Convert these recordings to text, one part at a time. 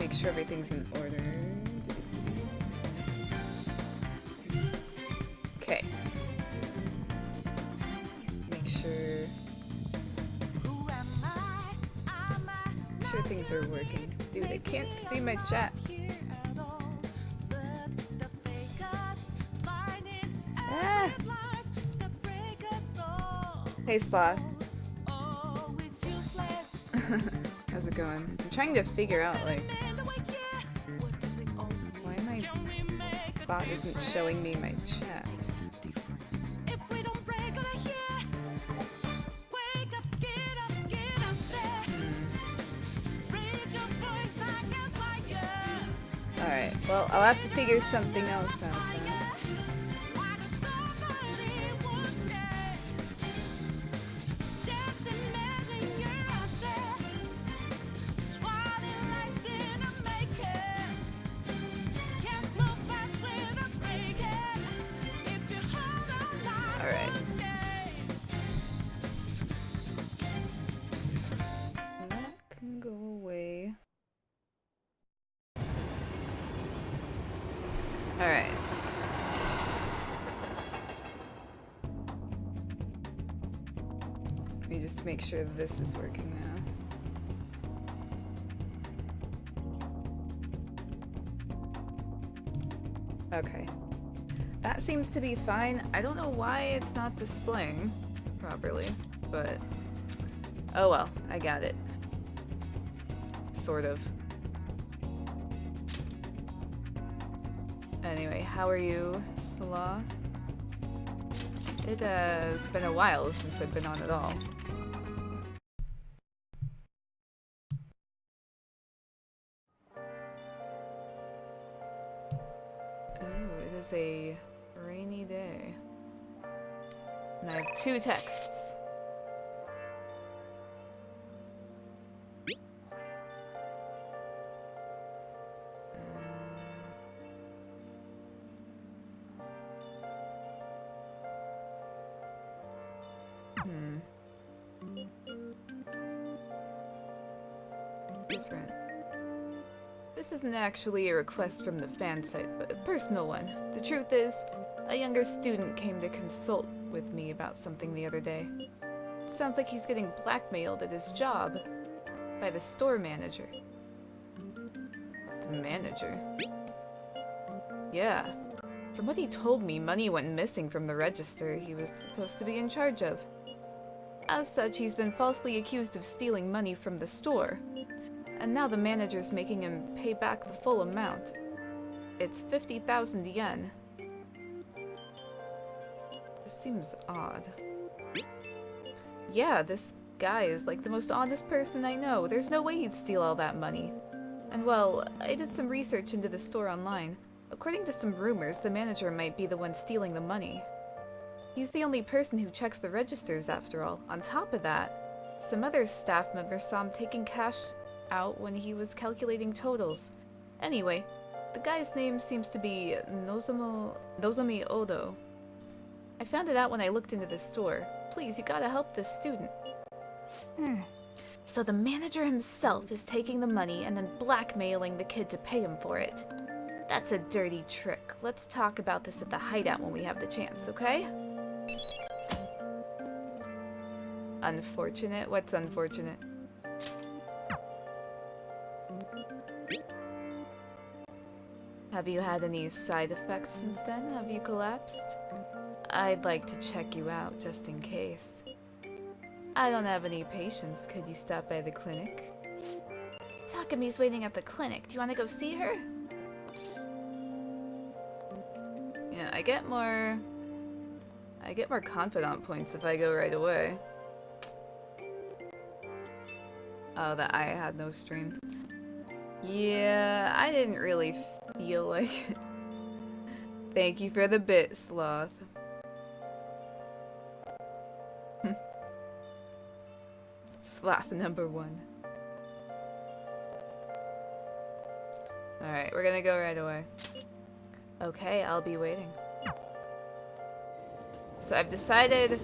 make sure everything's in order. Okay. Just make sure things are working. Dude, I can't see my chat. Ah. Hey, Sloth. How's it going? I'm trying to figure out, like, why my bot isn't showing me my chat. Alright, well, I'll have to figure something else out then. Make sure this is working now. Okay. That seems to be fine. I don't know why it's not displaying properly, but oh well, I got it. Sort of. Anyway, how are you, Sloth? It has been a while since I've been on at all. A rainy day. And I have 2 texts. Different. This isn't actually a request from the fan site, but a personal one. The truth is, a younger student came to consult with me about something the other day. It sounds like he's getting blackmailed at his job by the store manager. The manager? Yeah. From what he told me, money went missing from the register he was supposed to be in charge of. As such, he's been falsely accused of stealing money from the store. And now the manager's making him pay back the full amount. It's 50,000 yen. This seems odd. Yeah, this guy is like the most honest person I know. There's no way he'd steal all that money. And well, I did some research into the store online. According to some rumors, the manager might be the one stealing the money. He's the only person who checks the registers after all. On top of that, some other staff members saw him taking cash out when he was calculating totals. Anyway, the guy's name seems to be Nozomi Odo. I found it out when I looked into the store. Please, you gotta help this student. So the manager himself is taking the money and then blackmailing the kid to pay him for it. That's a dirty trick. Let's talk about this at the hideout when we have the chance, okay? Unfortunate? What's unfortunate? Have you had any side effects since then? Have you collapsed? I'd like to check you out, just in case. I don't have any patience. Could you stop by the clinic? Takami's waiting at the clinic. Do you want to go see her? Yeah, I get more confidant points if I go right away. Oh, that I had no stream. Yeah, I didn't really feel like it. Thank you for the bit, Sloth. Sloth number 1. Alright, we're gonna go right away. Okay, I'll be waiting. So I've decided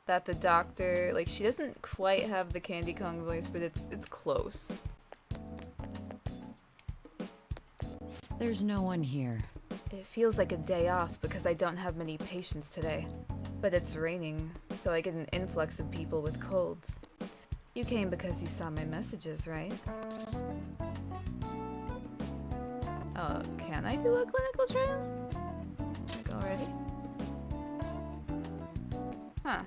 that the doctor, like, she doesn't quite have the Candy Kong voice, but it's close. There's no one here. It feels like a day off because I don't have many patients today. But it's raining, so I get an influx of people with colds. You came because you saw my messages, right? Can I do a clinical trial? Like already? Huh.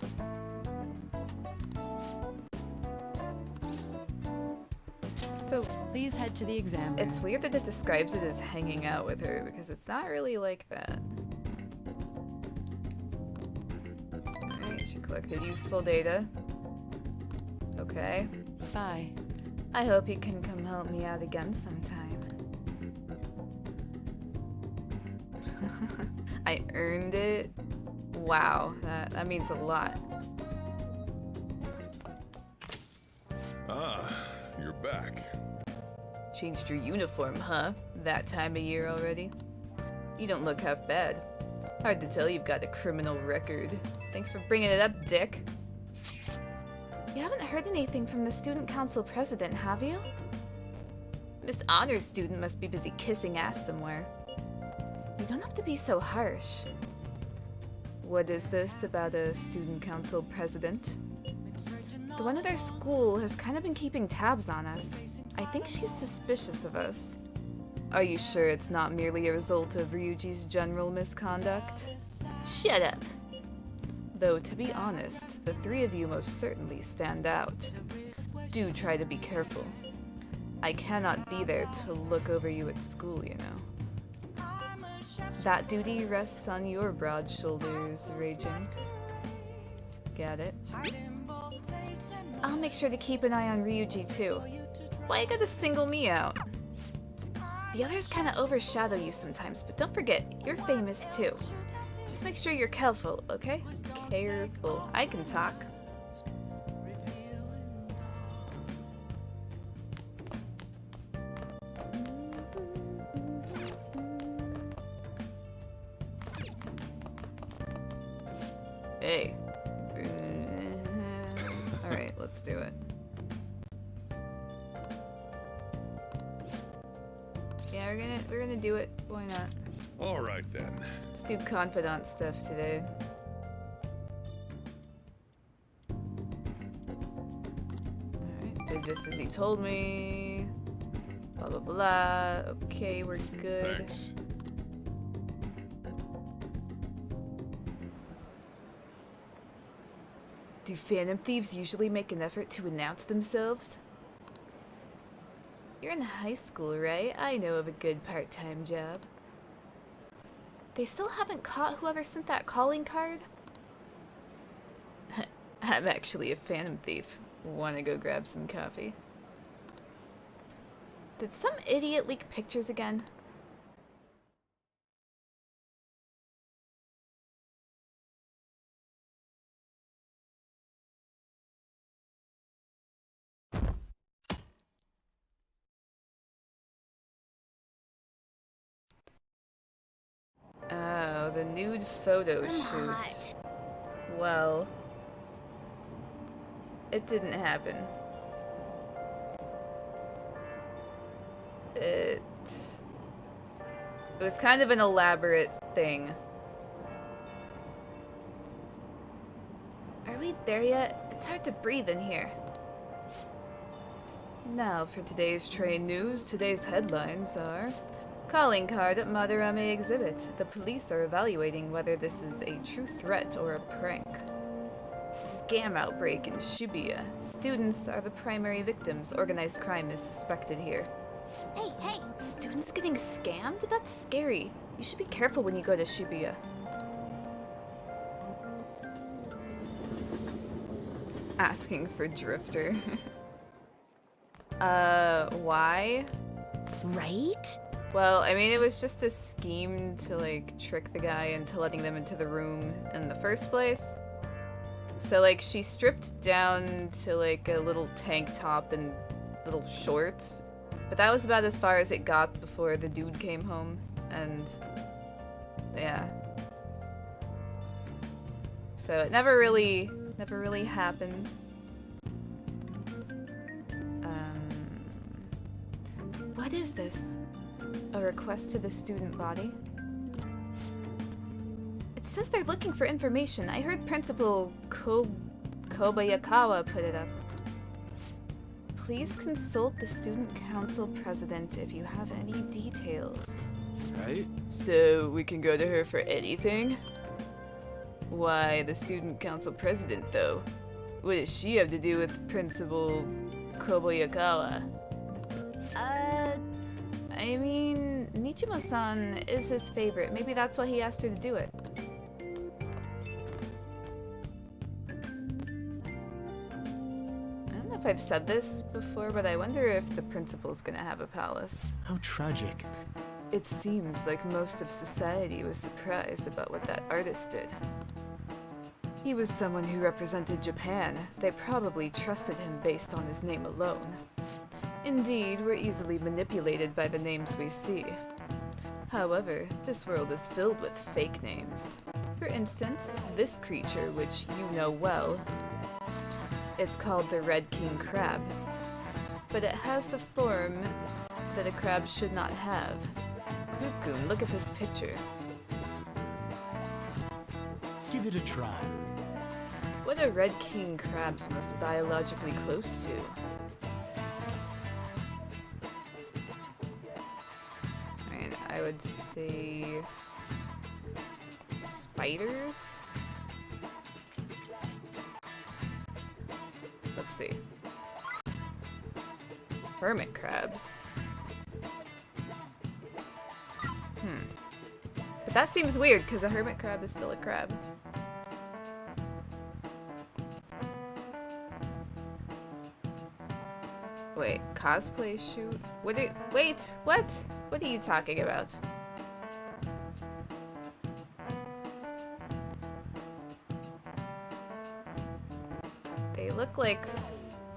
So, Please head to the exam room. it's weird that it describes it as hanging out with her, because it's not really like that. Alright, she collected useful data. Okay. Bye. I hope you can come help me out again sometime. I earned it? Wow, that means a lot. Ah, you're back. Changed your uniform, huh? That time of year already? You don't look half bad. Hard to tell you've got a criminal record. Thanks for bringing it up, Dick. You haven't heard anything from the student council president, have you? Miss Honors student must be busy kissing ass somewhere. You don't have to be so harsh. What is this about a student council president? The one at our school has kind of been keeping tabs on us. I think she's suspicious of us. Are you sure it's not merely a result of Ryuji's general misconduct? Shut up! Though, to be honest, the three of you most certainly stand out. Do try to be careful. I cannot be there to look over you at school, you know. That duty rests on your broad shoulders, Raging. Get it? I'll make sure to keep an eye on Ryuji too. Why you gotta single me out? The others kinda overshadow you sometimes, but don't forget, you're famous too. Just make sure you're careful, okay? Careful. I can talk. Hey. Alright, let's do it. Yeah, we're gonna do it. Why not? All right then. Let's do confidant stuff today. Alright, did just as he told me. Blah blah blah. Okay, we're good. Thanks. Do Phantom Thieves usually make an effort to announce themselves? You're in high school, right? I know of a good part-time job. They still haven't caught whoever sent that calling card? I'm actually a Phantom Thief. Wanna go grab some coffee? Did some idiot leak pictures again? Oh, the nude photo shoot. hot. Well, it didn't happen. It was kind of an elaborate thing. Are we there yet? It's hard to breathe in here. Now for today's train news, today's headlines are: calling card at Madarame exhibit. The police are evaluating whether this is a true threat or a prank. Scam outbreak in Shibuya. Students are the primary victims. Organized crime is suspected here. Hey, hey! Students getting scammed? That's scary. You should be careful when you go to Shibuya. Asking for Drifter. Why? Right? Well, I mean, it was just a scheme to, like, trick the guy into letting them into the room in the first place. So, like, she stripped down to, like, a little tank top and little shorts. But that was about as far as it got before the dude came home. And, yeah. So it never really happened. What is this? A request to the student body? It says they're looking for information. I heard Principal Kobayakawa put it up. Please consult the student council president if you have any details. Right? So we can go to her for anything? Why the student council president, though? What does she have to do with Principal Kobayakawa? I mean, Nichimo-san is his favorite. Maybe that's why he asked her to do it. I don't know if I've said this before, but I wonder if the principal's gonna have a palace. How tragic. It seems like most of society was surprised about what that artist did. He was someone who represented Japan. They probably trusted him based on his name alone. Indeed, we're easily manipulated by the names we see. However, this world is filled with fake names. For instance, this creature, which you know well. It's called the Red King Crab. But it has the form that a crab should not have. Klukun, look at this picture. Give it a try. What are Red King crabs most biologically close to? I would say spiders? Let's see. Hermit crabs. But that seems weird because a hermit crab is still a crab. Wait, cosplay shoot? Wait, what? What are you talking about? They look like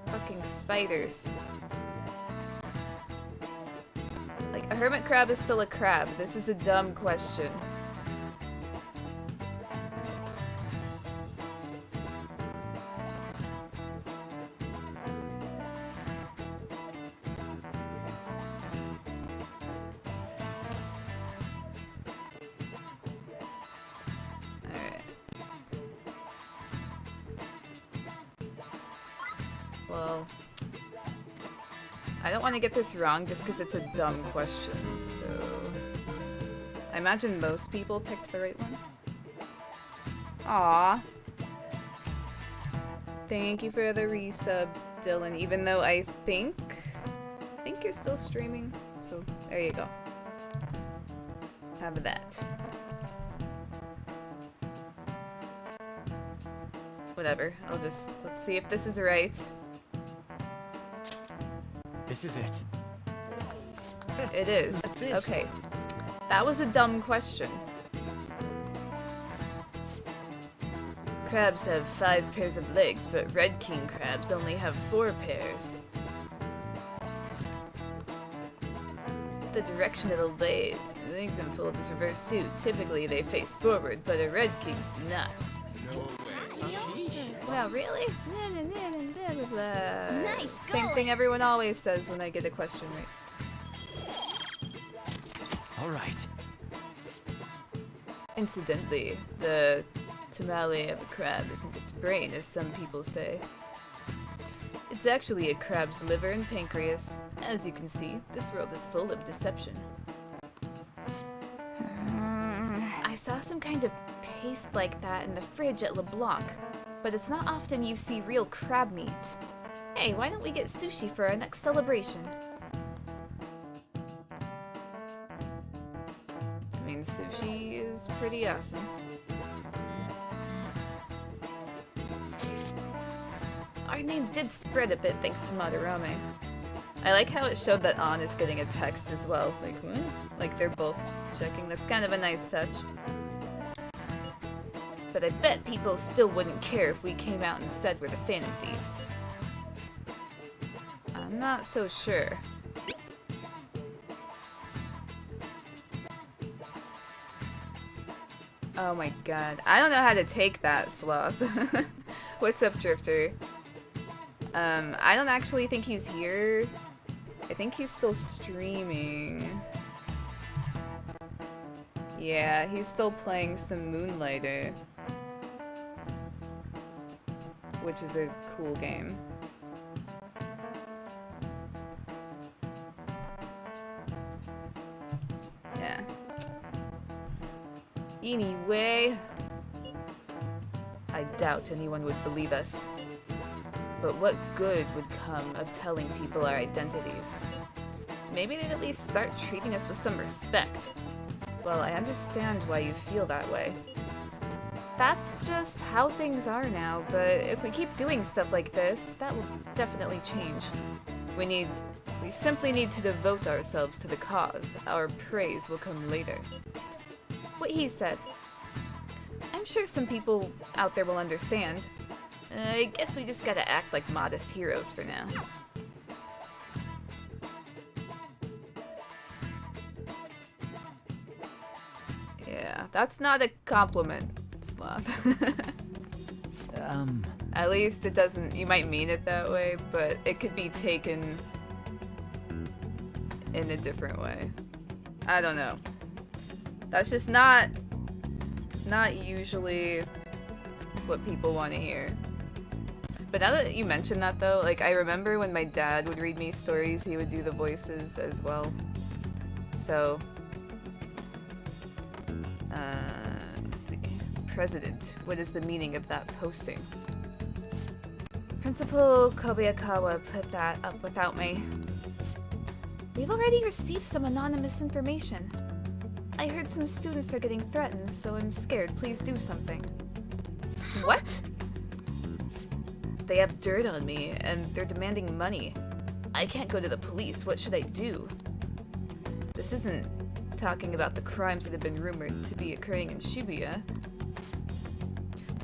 fucking spiders. Like, a hermit crab is still a crab. This is a dumb question. Well, I don't want to get this wrong just because it's a dumb question, so... I imagine most people picked the right one. Aww. Thank you for the resub, Dylan, even though I think you're still streaming, so there you go. Have that. Whatever, let's see if this is right. This is it. It is. That's it. Okay. That was a dumb question. Crabs have 5 pairs of legs, but Red King crabs only have 4 pairs. The direction of the legs unfold is reversed too. Typically they face forward, but the Red Kings do not. Wow, really? Blah, blah, blah. Nice Same going. thing everyone always says when I get a question right. All right. Incidentally, the tamale of a crab isn't its brain, as some people say. It's actually a crab's liver and pancreas. As you can see, this world is full of deception. I saw some kind of paste like that in the fridge at LeBlanc, but it's not often you see real crab meat. Hey, why don't we get sushi for our next celebration? I mean, sushi is pretty awesome. Our name did spread a bit thanks to Madarame. I like how it showed that An is getting a text as well. Like, what? Like they're both checking. That's kind of a nice touch. But I bet people still wouldn't care if we came out and said we're the Phantom Thieves. I'm not so sure. Oh my god. I don't know how to take that, Sloth. What's up, Drifter? I don't actually think he's here. I think he's still streaming. Yeah, he's still playing some Moonlighter, which is a cool game. Yeah. Anyway, I doubt anyone would believe us. But what good would come of telling people our identities? Maybe they'd at least start treating us with some respect. Well, I understand why you feel that way. That's just how things are now, but if we keep doing stuff like this, that will definitely change. We simply need to devote ourselves to the cause. Our praise will come later. What he said. I'm sure some people out there will understand. I guess we just gotta act like modest heroes for now. Yeah, that's not a compliment, Sloth. At least it doesn't, you might mean it that way, but it could be taken in a different way. I don't know. That's just not usually what people want to hear. But now that you mention that though, like I remember when my dad would read me stories, he would do the voices as well. So, let's see. President, what is the meaning of that posting? Principal Kobayakawa put that up without me. We've already received some anonymous information. I heard some students are getting threatened, so I'm scared. Please do something. What? They have dirt on me, and they're demanding money. I can't go to the police. What should I do? This isn't talking about the crimes that have been rumored to be occurring in Shibuya.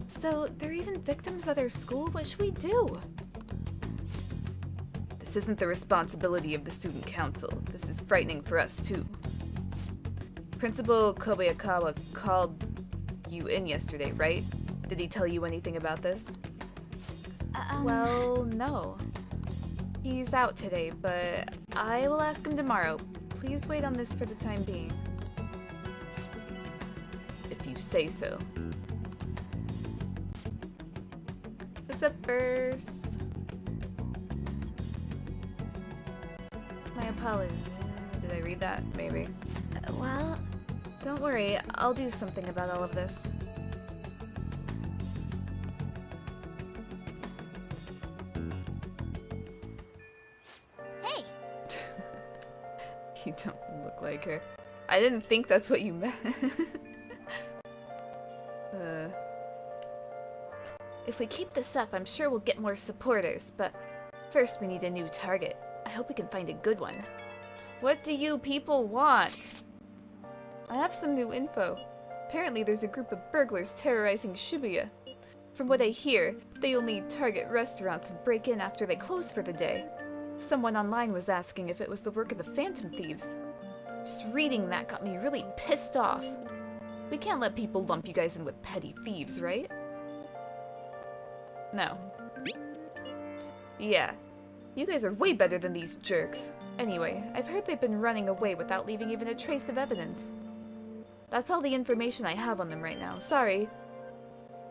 So, they're even victims at their school? What should we do? This isn't the responsibility of the student council. This is frightening for us, too. Principal Kobayakawa called you in yesterday, right? Did he tell you anything about this? Well, no. He's out today, but I will ask him tomorrow. Please wait on this for the time being. If you say so. What's up, verse? My apologies. Did I read that? Maybe. Well, Don't worry, I'll do something about all of this. hey, You don't look like her. I didn't think that's what you meant. If we keep this up, I'm sure we'll get more supporters, but first we need a new target. I hope we can find a good one. What do you people want? I have some new info. Apparently there's a group of burglars terrorizing Shibuya. From what I hear, they only target restaurants and break in after they close for the day. Someone online was asking if it was the work of the Phantom Thieves. Just reading that got me really pissed off. We can't let people lump you guys in with petty thieves, right? No. Yeah. You guys are way better than these jerks. Anyway, I've heard they've been running away without leaving even a trace of evidence. That's all the information I have on them right now. Sorry.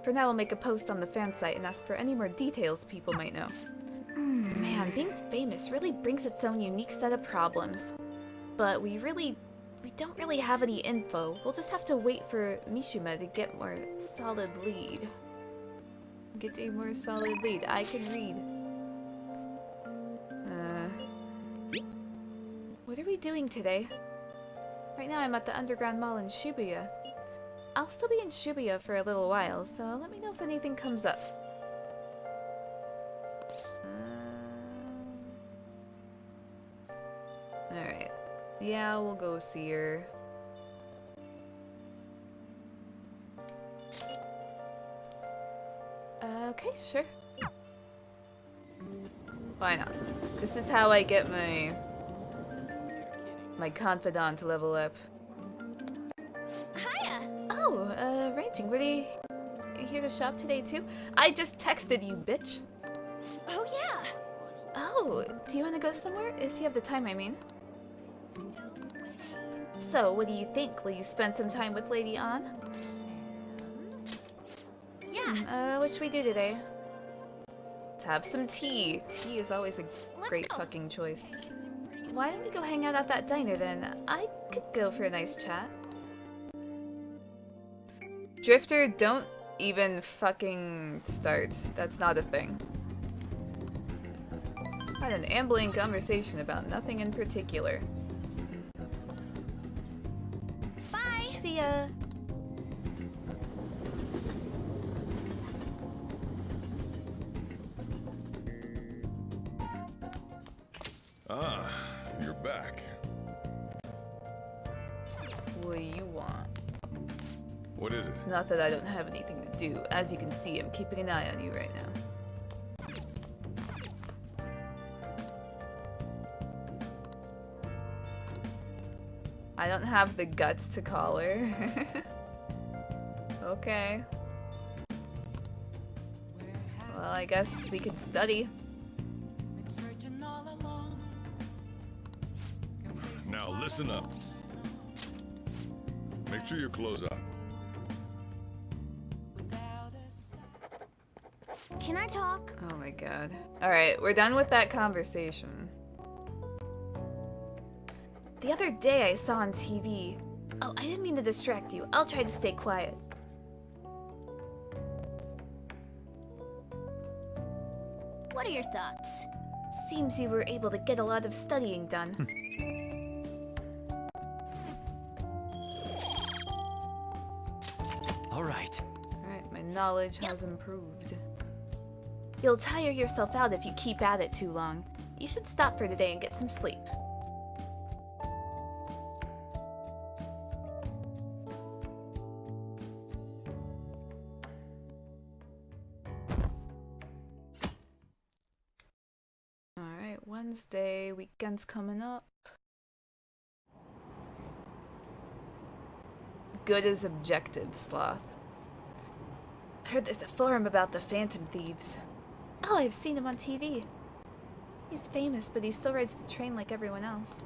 For now, I'll make a post on the fan site and ask for any more details people might know. Man, being famous really brings its own unique set of problems. But we don't really have any info. We'll just have to wait for Mishima to get more solid lead. Get a more solid lead. I can read. What are we doing today? Right now I'm at the Underground Mall in Shibuya. I'll still be in Shibuya for a little while, so let me know if anything comes up. Alright. Yeah, we'll go see her. Okay, sure. Why not? This is how I get my confidant to level up. hiya. Oh, ranging. What are you here to shop today too? I just texted you, bitch. Oh yeah. Oh, do you want to go somewhere? If you have the time, I mean. So, what do you think? Will you spend some time with Lady An? Yeah. What should we do today? Let's have some tea. Tea is always a great go. fucking choice. Why don't we go hang out at that diner then? I could go for a nice chat. Drifter, don't even fucking start. That's not a thing. Had an ambling conversation about nothing in particular. Bye. See ya. Ah, you're back. What do you want? What is it? It's not that I don't have anything to do. As you can see, I'm keeping an eye on you right now. I don't have the guts to call her. Okay. Well, I guess we could study. Now listen up. Make sure your clothes up. Can I talk? Oh my god. Alright, we're done with that conversation. The other day I saw on TV. Oh, I didn't mean to distract you. I'll try to stay quiet. What are your thoughts? Seems you were able to get a lot of studying done. All right. Alright, my knowledge has improved. You'll tire yourself out if you keep at it too long. You should stop for today and get some sleep. Alright, Wednesday, weekend's coming up. Good as objective, Sloth. I heard there's a forum about the Phantom Thieves. Oh, I've seen him on TV. He's famous, but he still rides the train like everyone else.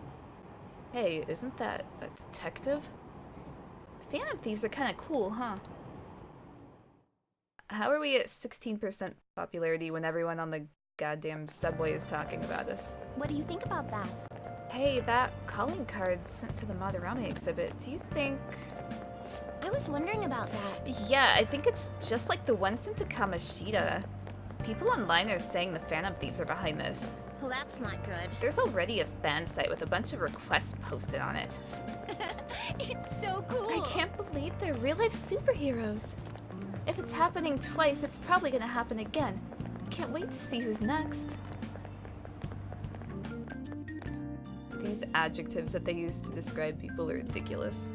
Hey, isn't that a detective? Phantom Thieves are kind of cool, huh? How are we at 16% popularity when everyone on the goddamn subway is talking about us? What do you think about that? Hey, that calling card sent to the Madarame exhibit, do you think... I was wondering about that. Yeah, I think it's just like the one sent to Kamoshida. People online are saying the Phantom Thieves are behind this. Well, that's not good. There's already a fan site with a bunch of requests posted on it. It's so cool. I can't believe they're real-life superheroes. If it's happening twice, it's probably gonna happen again. Can't wait to see who's next. These adjectives that they use to describe people are ridiculous.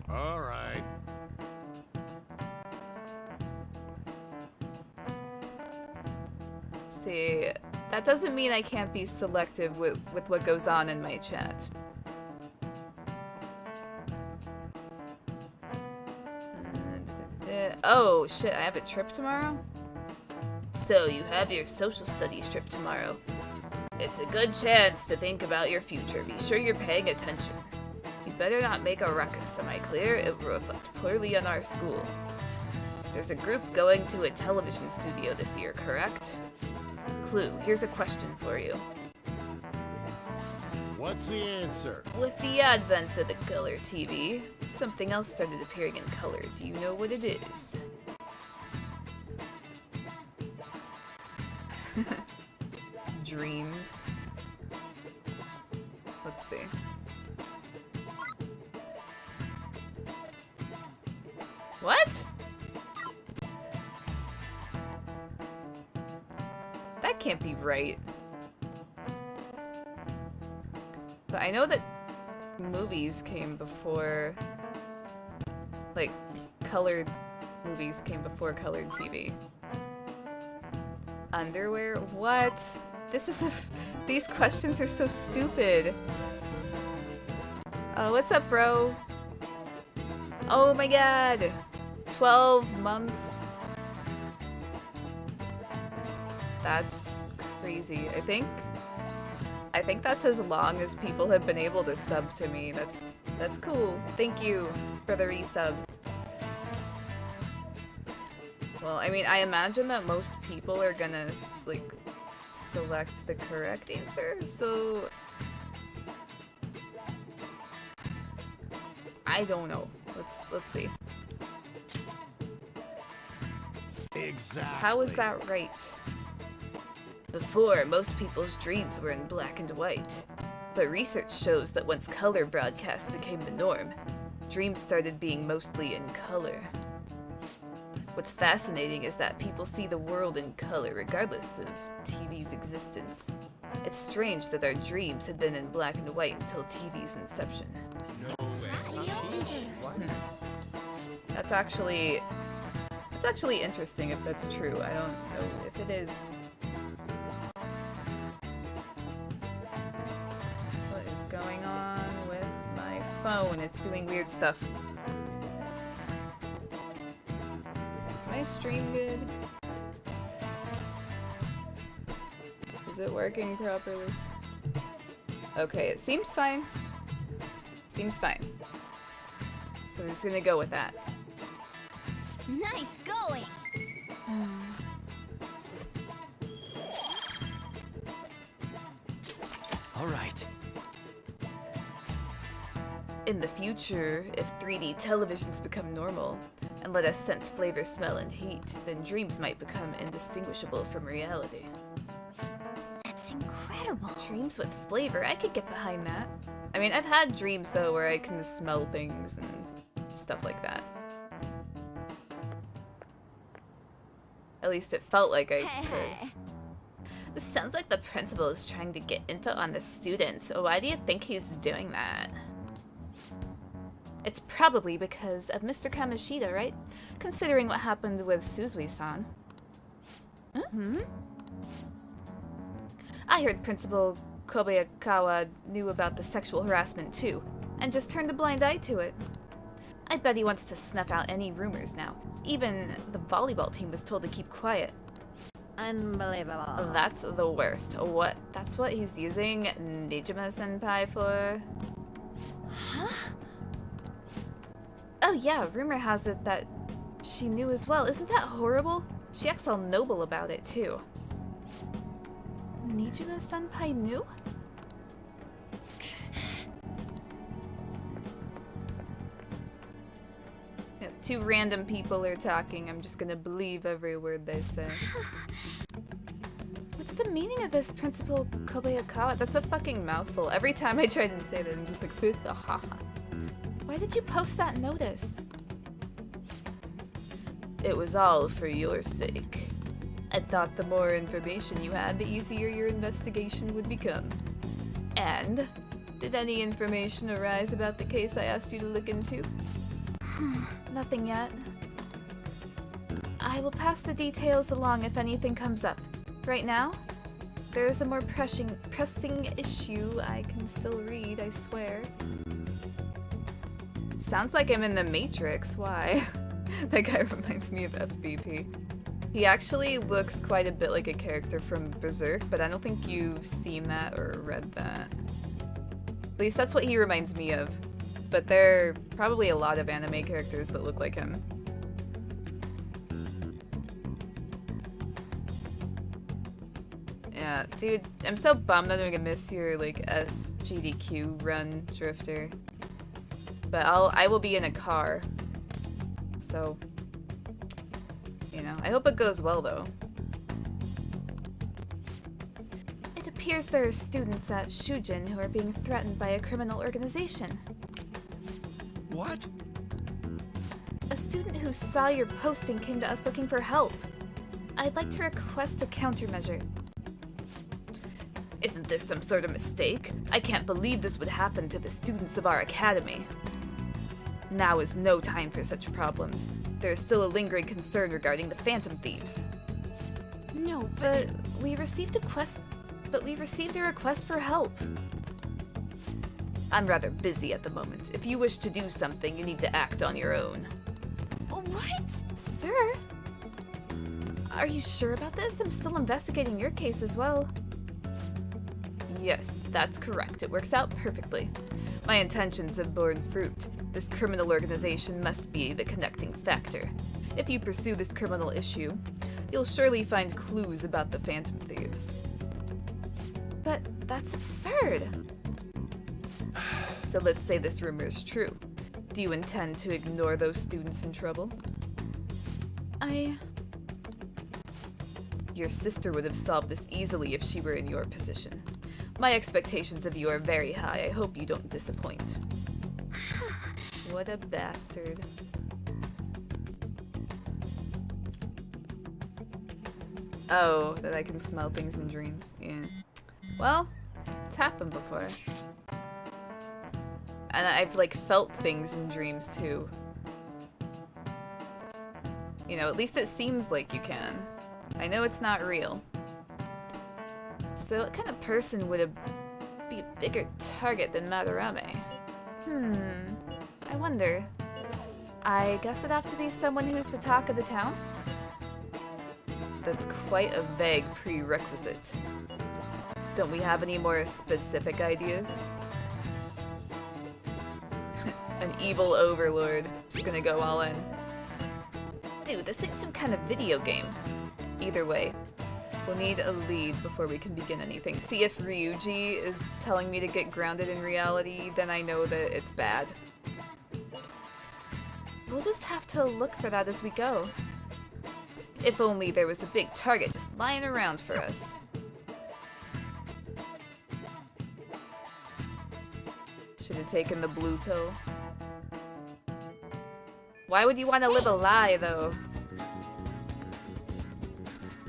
All right. See, that doesn't mean I can't be selective with what goes on in my chat. Oh, shit, I have a trip tomorrow? So, you have your social studies trip tomorrow. It's a good chance to think about your future. Be sure you're paying attention. You better not make a ruckus, am I clear? It will reflect poorly on our school. There's a group going to a television studio this year, correct? Clue, here's a question for you. What's the answer? With the advent of the color TV, something else started appearing in color. Do you know what it is? Dreams. Let's see. What? That can't be right. But I know that movies came before, like, colored movies came before colored TV. Underwear? What? This is these questions are so stupid. What's up, bro? Oh my god! 12 months. I think that's as long as people have been able to sub to me. That's cool. Thank you for the resub. Well, I mean, I imagine that most people are gonna, like, select the correct answer, so... I don't know. Let's see. Exactly. How is that right? Before, most people's dreams were in black and white. But research shows that once color broadcasts became the norm, dreams started being mostly in color. What's fascinating is that people see the world in color regardless of TV's existence. It's strange that our dreams had been in black and white until TV's inception. That's actually interesting if that's true. I don't know if it is. What is going on with my phone? It's doing weird stuff. Is my stream good? Is it working properly? Okay, it seems fine. Seems fine. So we're just gonna go with that. Nice going. All right. In the future, if 3D televisions become normal and let us sense flavor, smell, and heat, then dreams might become indistinguishable from reality. That's incredible. Dreams with flavor, I could get behind that. I mean, I've had dreams though where I can smell things and stuff like that. At least it felt like I could. This sounds like the principal is trying to get info on the students. Why do you think he's doing that? It's probably because of Mr. Kamoshida, right? Considering what happened with Suzui-san. Huh? I heard Principal Kobayakawa knew about the sexual harassment too, and just turned a blind eye to it. I bet he wants to snuff out any rumors now. Even the volleyball team was told to keep quiet. Unbelievable. That's the worst. What? That's what he's using Nijima-senpai for? Huh? Oh yeah, rumor has it that she knew as well. Isn't that horrible? She acts all noble about it too. Nijima-senpai knew? Yeah, two random people are talking. I'm just gonna believe every word they say. What's the meaning of this, Principal Kobayakawa? That's a fucking mouthful. Every time I try to say that, I'm just like, haha. Why did you post that notice? It was all for your sake. I thought the more information you had, the easier your investigation would become. And did any information arise about the case I asked you to look into? Nothing yet. I will pass the details along if anything comes up. Right now, there is a more pressing issue I can still read, I swear. Sounds like I'm in the Matrix. Why? That guy reminds me of FBP. He actually looks quite a bit like a character from Berserk, but I don't think you've seen that or read that. At least that's what he reminds me of. But there are probably a lot of anime characters that look like him. Yeah, dude, I'm so bummed that I'm gonna miss your, like, SGDQ run, Drifter. But I will be in a car. So, you know, I hope it goes well, though. It appears there are students at Shujin who are being threatened by a criminal organization. What? A student who saw your posting came to us looking for help. I'd like to request a countermeasure. Isn't this some sort of mistake? I can't believe this would happen to the students of our academy. Now is no time for such problems. There is still a lingering concern regarding the Phantom Thieves. No, But we received a request for help. I'm rather busy at the moment. If you wish to do something, you need to act on your own. what? Sir? Are you sure about this? I'm still investigating your case as well. Yes, that's correct. It works out perfectly. My intentions have borne fruit. This criminal organization must be the connecting factor. If you pursue this criminal issue, you'll surely find clues about the Phantom Thieves. But that's absurd! So let's say this rumor is true. Do you intend to ignore those students in trouble? Your sister would have solved this easily if she were in your position. My expectations of you are very high. I hope you don't disappoint. What a bastard. Oh, that I can smell things in dreams. Yeah. Well, it's happened before. And I've, like, felt things in dreams, too. You know, at least it seems like you can. I know it's not real. So what kind of person would be a bigger target than Madarame? I wonder. I guess it'd have to be someone who's the talk of the town? That's quite a vague prerequisite. Don't we have any more specific ideas? An evil overlord. Just gonna go all in. Dude, this ain't some kind of video game. Either way, we'll need a lead before we can begin anything. See, if Ryuji is telling me to get grounded in reality, then I know that it's bad. We'll just have to look for that as we go. If only there was a big target just lying around for us. Should have taken the blue pill. Why would you want to live a lie, though?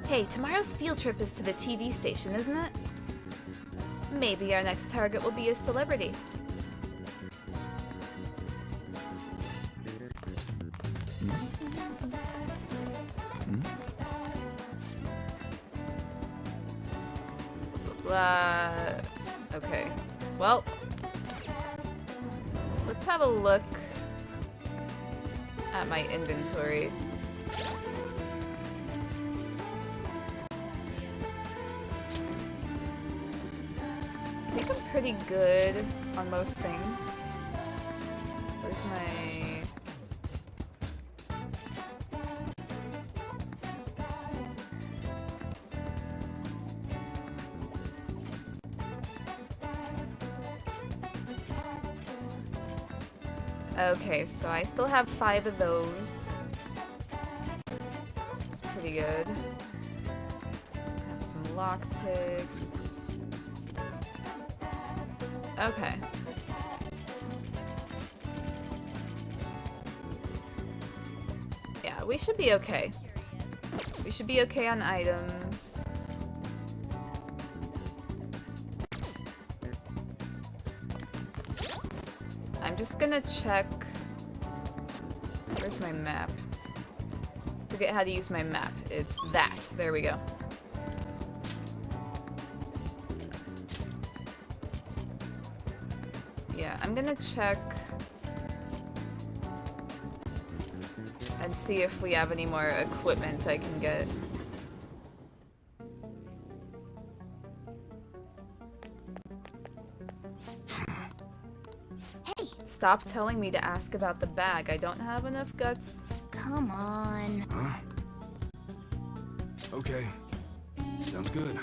Hey, tomorrow's field trip is to the TV station, isn't it? Maybe our next target will be a celebrity. Okay. Well, let's have a look at my inventory. I think I'm pretty good on most things. Where's my... Okay, so I still have 5 of those. That's pretty good. Have some lockpicks. Okay. Yeah, we should be okay. We should be okay on items. I'm just gonna check. Where's my map? Forget how to use my map. It's that. There we go. Yeah, I'm gonna check and see if we have any more equipment I can get. Stop telling me to ask about the bag. I don't have enough guts. Come on. Huh? Okay. Sounds good.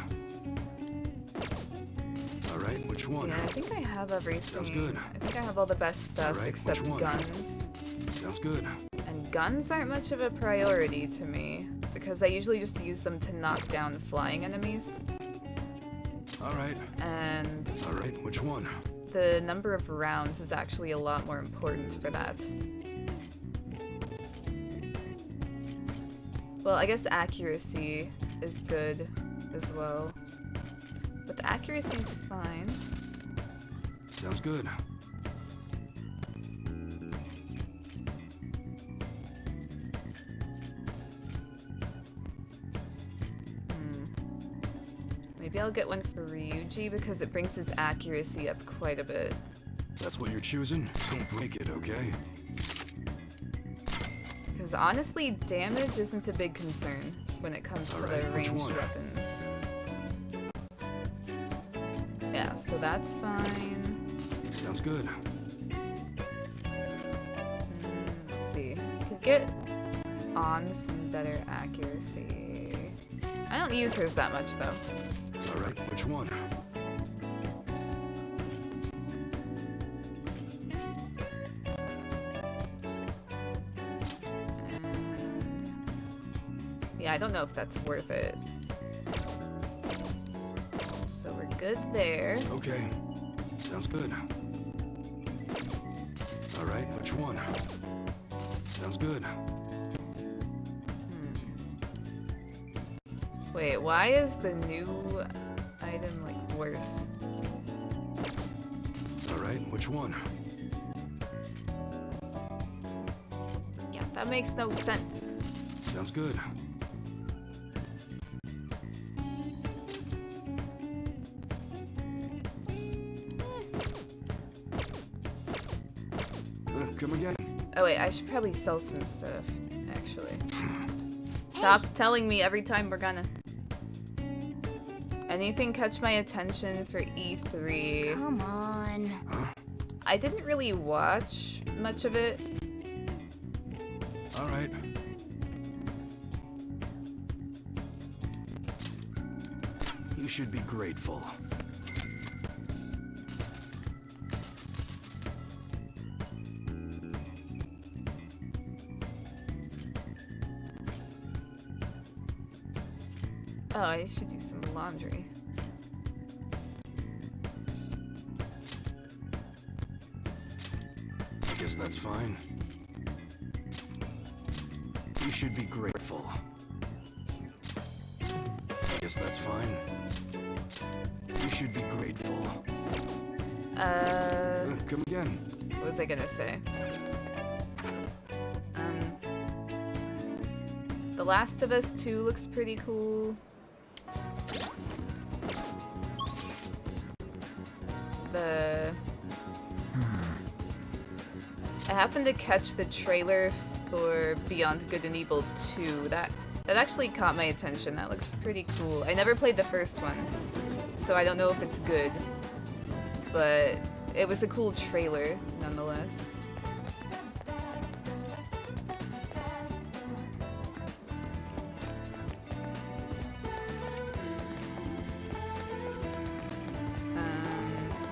Alright, which one? Yeah, I think I have everything. Sounds good. I think I have all the best stuff Alright, except which one? guns. Sounds good. And guns aren't much of a priority to me, because I usually just use them to knock down flying enemies. Alright. And Alright, which one? the number of rounds is actually a lot more important for that. Well, I guess accuracy is good as well. But the accuracy's fine. Sounds good. Maybe I'll get one for Ryuji because it brings his accuracy up quite a bit. That's what you're choosing? Don't break it, okay? Because honestly, damage isn't a big concern when it comes to the Alright, which ranged one? weapons. Yeah, so that's fine. Sounds good. Let's see. Could get on some better accuracy. I don't use hers that much though. All right, which one? Yeah, I don't know if that's worth it. So we're good there. Okay. Sounds good. All right, which one? Sounds good. Wait, why is the new item like worse? All right, which one? Yeah, that makes no sense. Sounds good. Come again? Oh wait, I should probably sell some stuff, actually. Stop telling me every time we're gonna. Anything catch my attention for E3? Come on. I didn't really watch much of it. All right. You should be grateful. Oh, I should do some laundry. I guess that's fine. You should be grateful. I guess that's fine. You should be grateful. Come again. What was I gonna say? The Last of Us 2 looks pretty cool. I happened to catch the trailer for Beyond Good and Evil 2. That actually caught my attention. That looks pretty cool. I never played the first one, so I don't know if it's good, but it was a cool trailer nonetheless.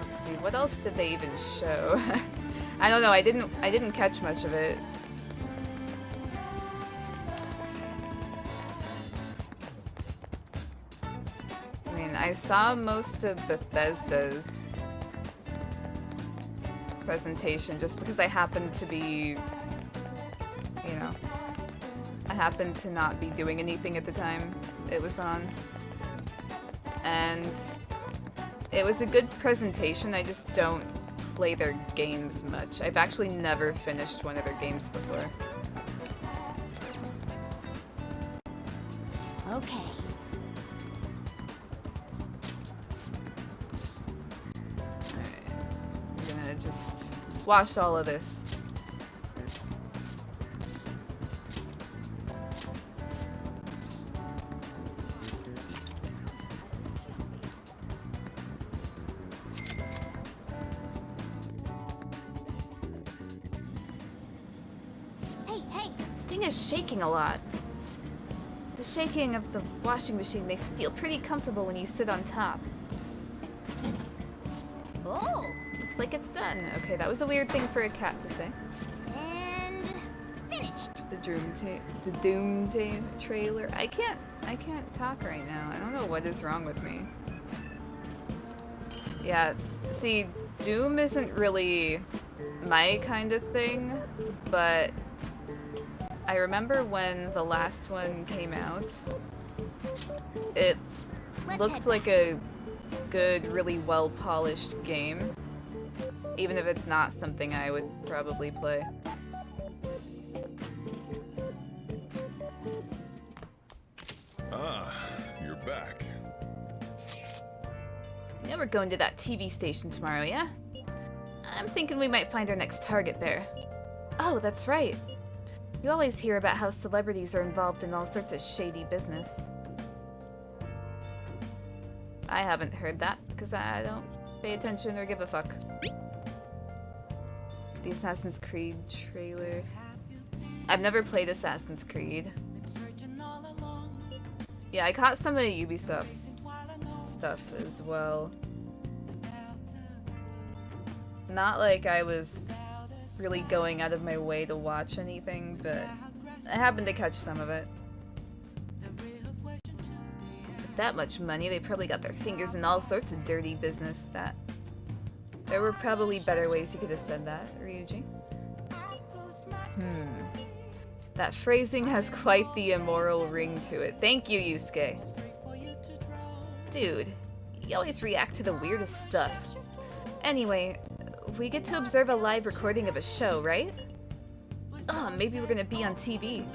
Let's see, what else did they even show? I don't know. I didn't catch much of it. I mean, I saw most of Bethesda's presentation just because I happened to be, you know, I happened to not be doing anything at the time it was on. And it was a good presentation. I just don't play their games much. I've actually never finished one of their games before. Okay. I'm gonna just wash all of this. This thing is shaking a lot. The shaking of the washing machine makes it feel pretty comfortable when you sit on top. Oh, Looks like it's done. Okay, that was a weird thing for a cat to say. and finished. The Doom trailer. I can't talk right now. I don't know what is wrong with me. Yeah, see, Doom isn't really my kind of thing, but I remember when the last one came out, it looked like a good, really well-polished game, even if it's not something I would probably play. Ah, you're back. Yeah, we're going to that TV station tomorrow, yeah? I'm thinking we might find our next target there. Oh, that's right. You always hear about how celebrities are involved in all sorts of shady business. I haven't heard that, because I don't pay attention or give a fuck. The Assassin's Creed trailer. I've never played Assassin's Creed. Yeah, I caught some of Ubisoft's stuff as well. Not like I was really going out of my way to watch anything, but I happened to catch some of it. With that much money, they probably got their fingers in all sorts of dirty business. There were probably better ways you could have said that, Ryuji. That phrasing has quite the immoral ring to it. Thank you, Yusuke. Dude, you always react to the weirdest stuff. Anyway, we get to observe a live recording of a show, right? Oh, maybe we're gonna be on TV.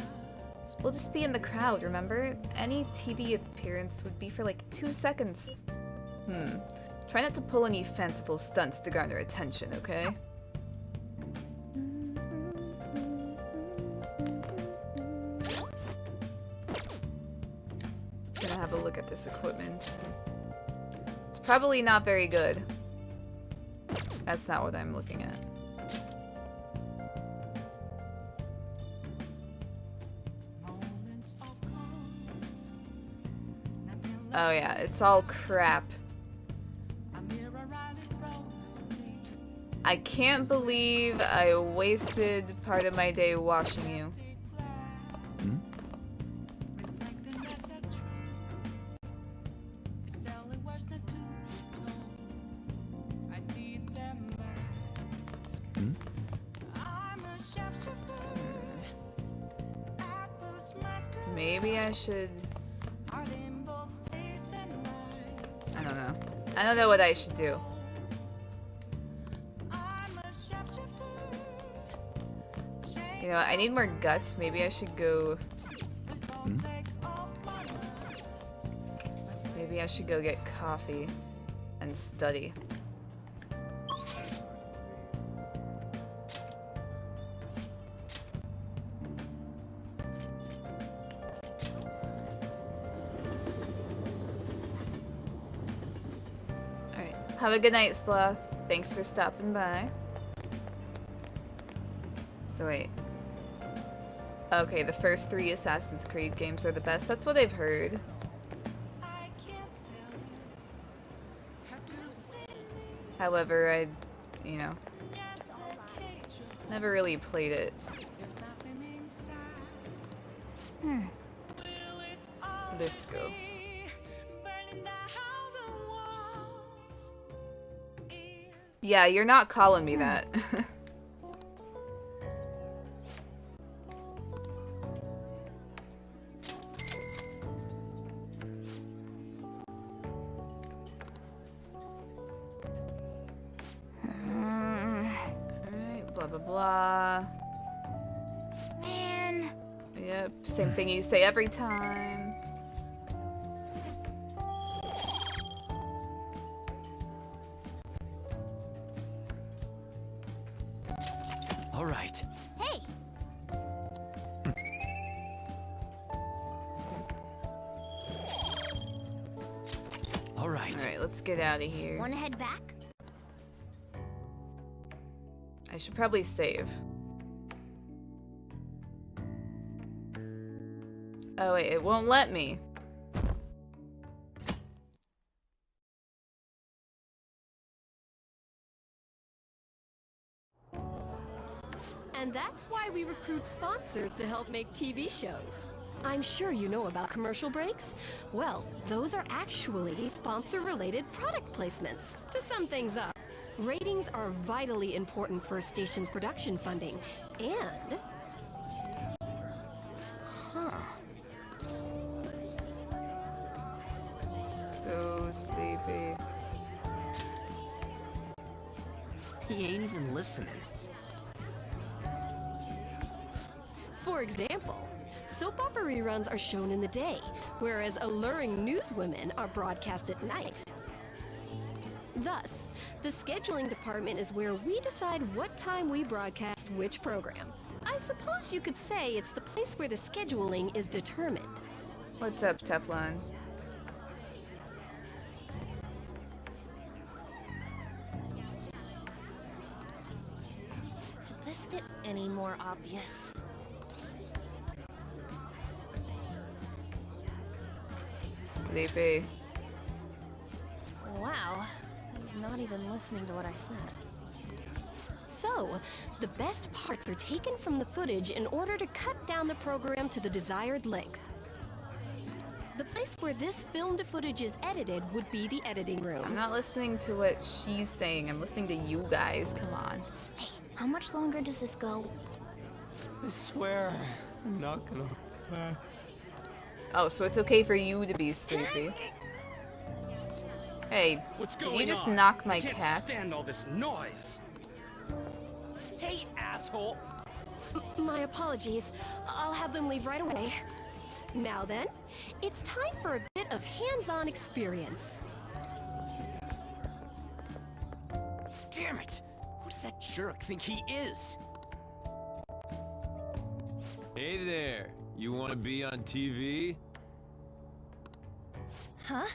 We'll just be in the crowd, remember? Any TV appearance would be for like 2 seconds. Try not to pull any fanciful stunts to garner attention, okay? Gonna have a look at this equipment. It's probably not very good. That's not what I'm looking at. Oh yeah, it's all crap. I can't believe I wasted part of my day watching you. Maybe I should... I don't know. I don't know what I should do. You know, I need more guts. Maybe I should go... Maybe I should go get coffee and study. Alright. Have a good night, Sloth. Thanks for stopping by. So wait. Okay, the first 3 Assassin's Creed games are the best. That's what I've heard. However, I, you know, never really played it. Let's go. Yeah, you're not calling me that. Blah, blah, blah. Man. Yep, same thing you say every time. All right. Hey. All right. Alright, let's get out of here. Wanna head back? I should probably save. Oh wait, it won't let me. And that's why we recruit sponsors to help make TV shows. I'm sure you know about commercial breaks. Well, those are actually sponsor-related product placements. To sum things up, ratings are vitally important for a station's production funding, and... So sleepy. He ain't even listening. For example, soap opera reruns are shown in the day, whereas alluring newswomen are broadcast at night. Thus, the scheduling department is where we decide what time we broadcast which program. I suppose you could say it's the place where the scheduling is determined. What's up, Teflon? suggest it any more obvious. Sleepy. Wow, he's not even listening to what I said. So, the best parts are taken from the footage in order to cut down the program to the desired length. The place where this filmed footage is edited would be the editing I'm room. not listening to what she's saying. I'm listening to you guys. Come on. Hey, how much longer does this go? I swear, I'm not gonna last. Oh, so it's okay for you to be sleepy. Hey, What's did going you just on? knock my I can't cat? stand all this noise. Hey, asshole! My apologies. I'll have them leave right away. Now then, it's time for a bit of hands-on experience. Damn it! Who does that jerk think he is? Hey there, you want to be on TV? Huh?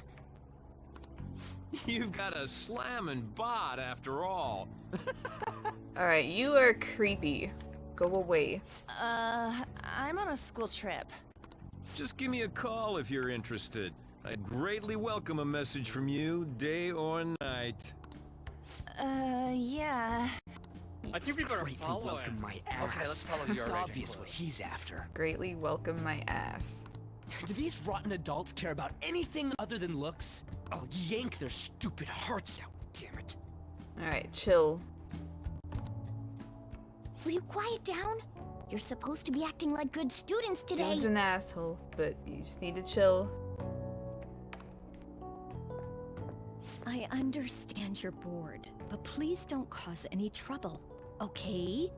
You've got a slamming bot after all. Alright, you are creepy. Go away. I'm on a school trip. Just give me a call if you're interested. I'd greatly welcome a message from you, day or night. Yeah. I think we better Greatly follow welcome him. my ass. Okay, let's follow your It's raging obvious clue. what he's after. Greatly welcome my ass. Do these rotten adults care about anything other than looks? I'll yank their stupid hearts out, damn it. Alright, chill. Will you quiet down? You're supposed to be acting like good students today. Dude's an asshole, but you just need to chill. I understand you're bored, but please don't cause any trouble, okay?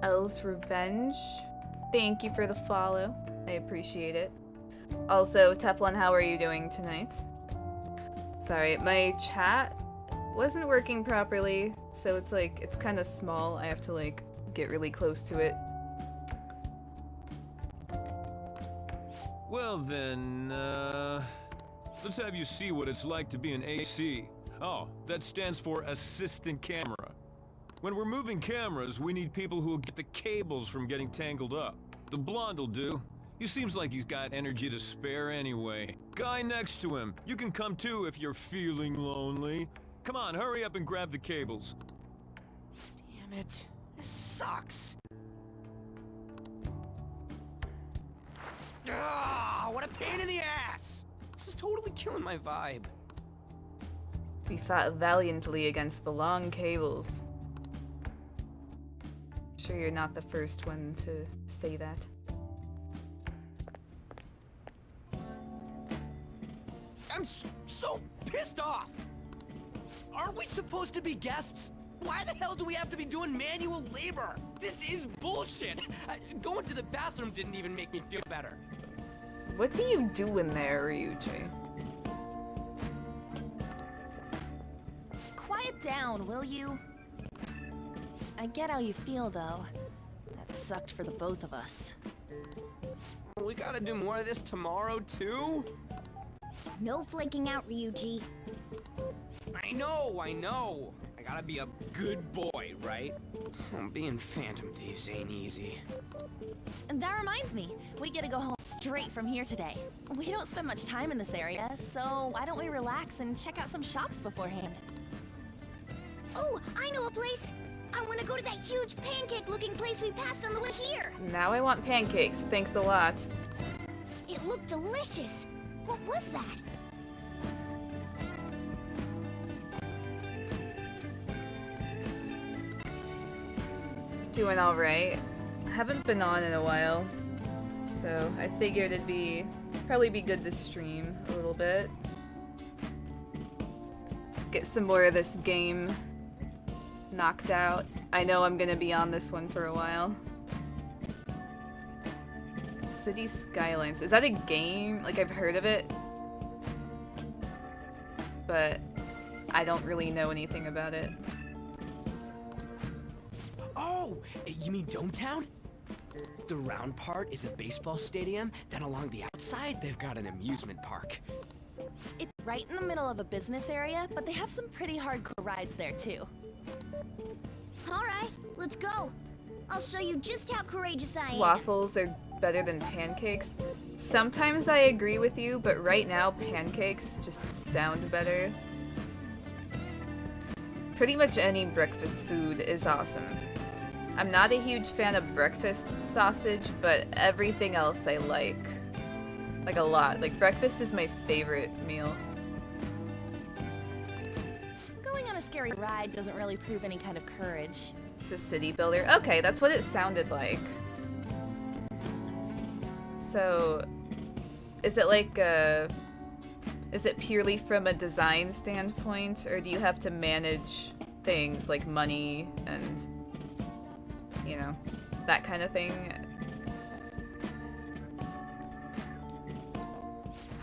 Elle's Revenge. Thank you for the follow. I appreciate it. Also, Teflon, how are you doing tonight? Sorry, my chat wasn't working properly, so it's like, it's kind of small. I have to like get really close to it. Well then, let's have you see what it's like to be an AC. Oh, that stands for Assistant Camera. When we're moving cameras, we need people who'll get the cables from getting tangled up. The blonde'll do. He seems like he's got energy to spare anyway. Guy next to him, you can come too if you're feeling lonely. Come on, hurry up and grab the cables. Damn it. This sucks. Ah, what a pain in the ass! This is totally killing my vibe. We fought valiantly against the long cables. Sure you're not the first one to say that. I'm so pissed off! Aren't we supposed to be guests? Why the hell do we have to be doing manual labor? This is bullshit! Going to the bathroom didn't even make me feel better. What do you do in there, Ryuji? Quiet down, will you? I get how you feel, though. That sucked for the both of us. We gotta do more of this tomorrow, too? No flaking out, Ryuji. I know! I gotta be a good boy, right? Being Phantom Thieves ain't easy. And that reminds me, we get to go home straight from here today. We don't spend much time in this area, so why don't we relax and check out some shops beforehand? Oh, I know a place. I want to go to that huge pancake-looking place we passed on the way here. Now I want pancakes, thanks a lot. It looked delicious. What was that? Doing alright. I haven't been on in a while, so I figured it'd probably be good to stream a little bit. Get some more of this game knocked out. I know I'm gonna be on this one for a while. City Skylines. Is that a game? Like, I've heard of it, but I don't really know anything about it. Oh, you mean Dometown? The round part is a baseball stadium, then along the outside they've got an amusement park. It's right in the middle of a business area, but they have some pretty hardcore rides there, too. Alright, let's go. I'll show you just how courageous I am. Waffles are better than pancakes. Sometimes I agree with you, but right now pancakes just sound better. Pretty much any breakfast food is awesome. I'm not a huge fan of breakfast sausage, but everything else I like. Like a lot. Like breakfast is my favorite meal. Going on a scary ride doesn't really prove any kind of courage. It's a city builder. Okay, that's what it sounded like. So, is it like is it purely from a design standpoint, or do you have to manage things like money and, you know, that kind of thing?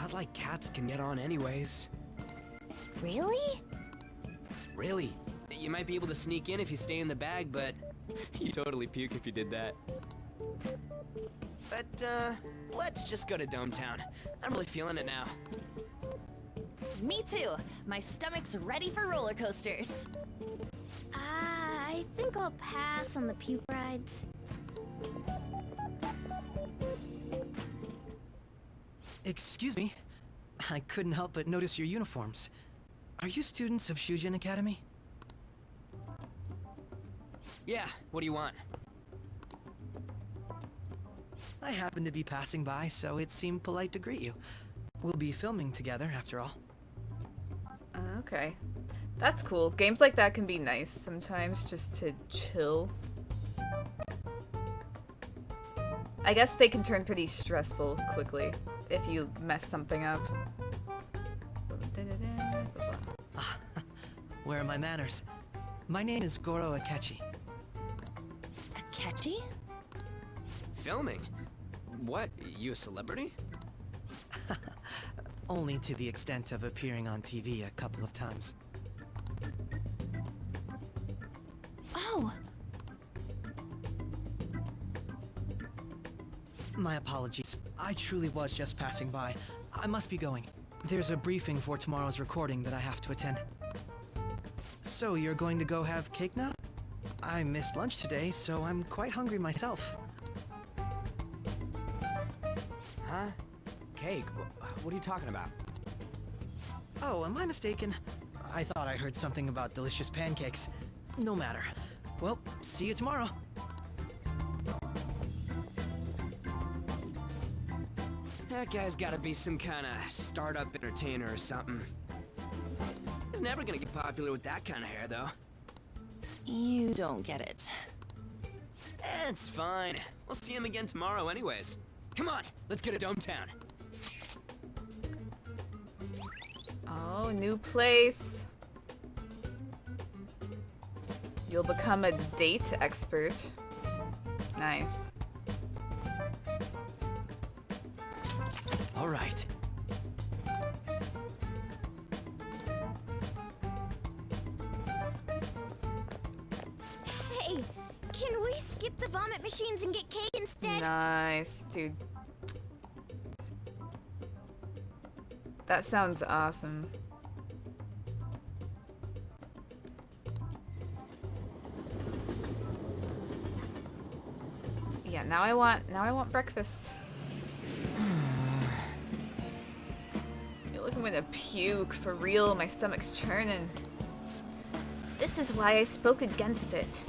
I'd like cats can get on anyways. Really? Really? You might be able to sneak in if you stay in the bag, but you totally puke if you did that. But, let's just go to Dome Town. I'm really feeling it now. Me too. My stomach's ready for roller coasters. I think I'll pass on the puke rides. Excuse me. I couldn't help but notice your uniforms. Are you students of Shujin Academy? Yeah, what do you want? I happened to be passing by, so it seemed polite to greet you. We'll be filming together, after all. Okay. That's cool. Games like that can be nice sometimes, just to chill. I guess they can turn pretty stressful quickly if you mess something up. Where are my manners? My name is Goro Akechi. Akechi? Filming? What? You a celebrity? Only to the extent of appearing on TV a couple of times. Oh! My apologies. I truly was just passing by. I must be going. There's a briefing for tomorrow's recording that I have to attend. So you're going to go have cake now? I missed lunch today, so I'm quite hungry myself. Huh? Cake? What are you talking about? Oh, am I mistaken? I thought I heard something about delicious pancakes. No matter. Well, see you tomorrow. That guy's gotta be some kind of startup entertainer or something. He's never gonna get popular with that kind of hair, though. You don't get it. It's fine. We'll see him again tomorrow anyways. Come on, let's get to Dome Town. Oh, new place. You'll become a date expert. Nice. All right. Hey, can we skip the vomit machines and get cake instead? Nice, dude. That sounds awesome. Yeah, now I want breakfast. You're looking with a puke for real. My stomach's churning. This is why I spoke against it.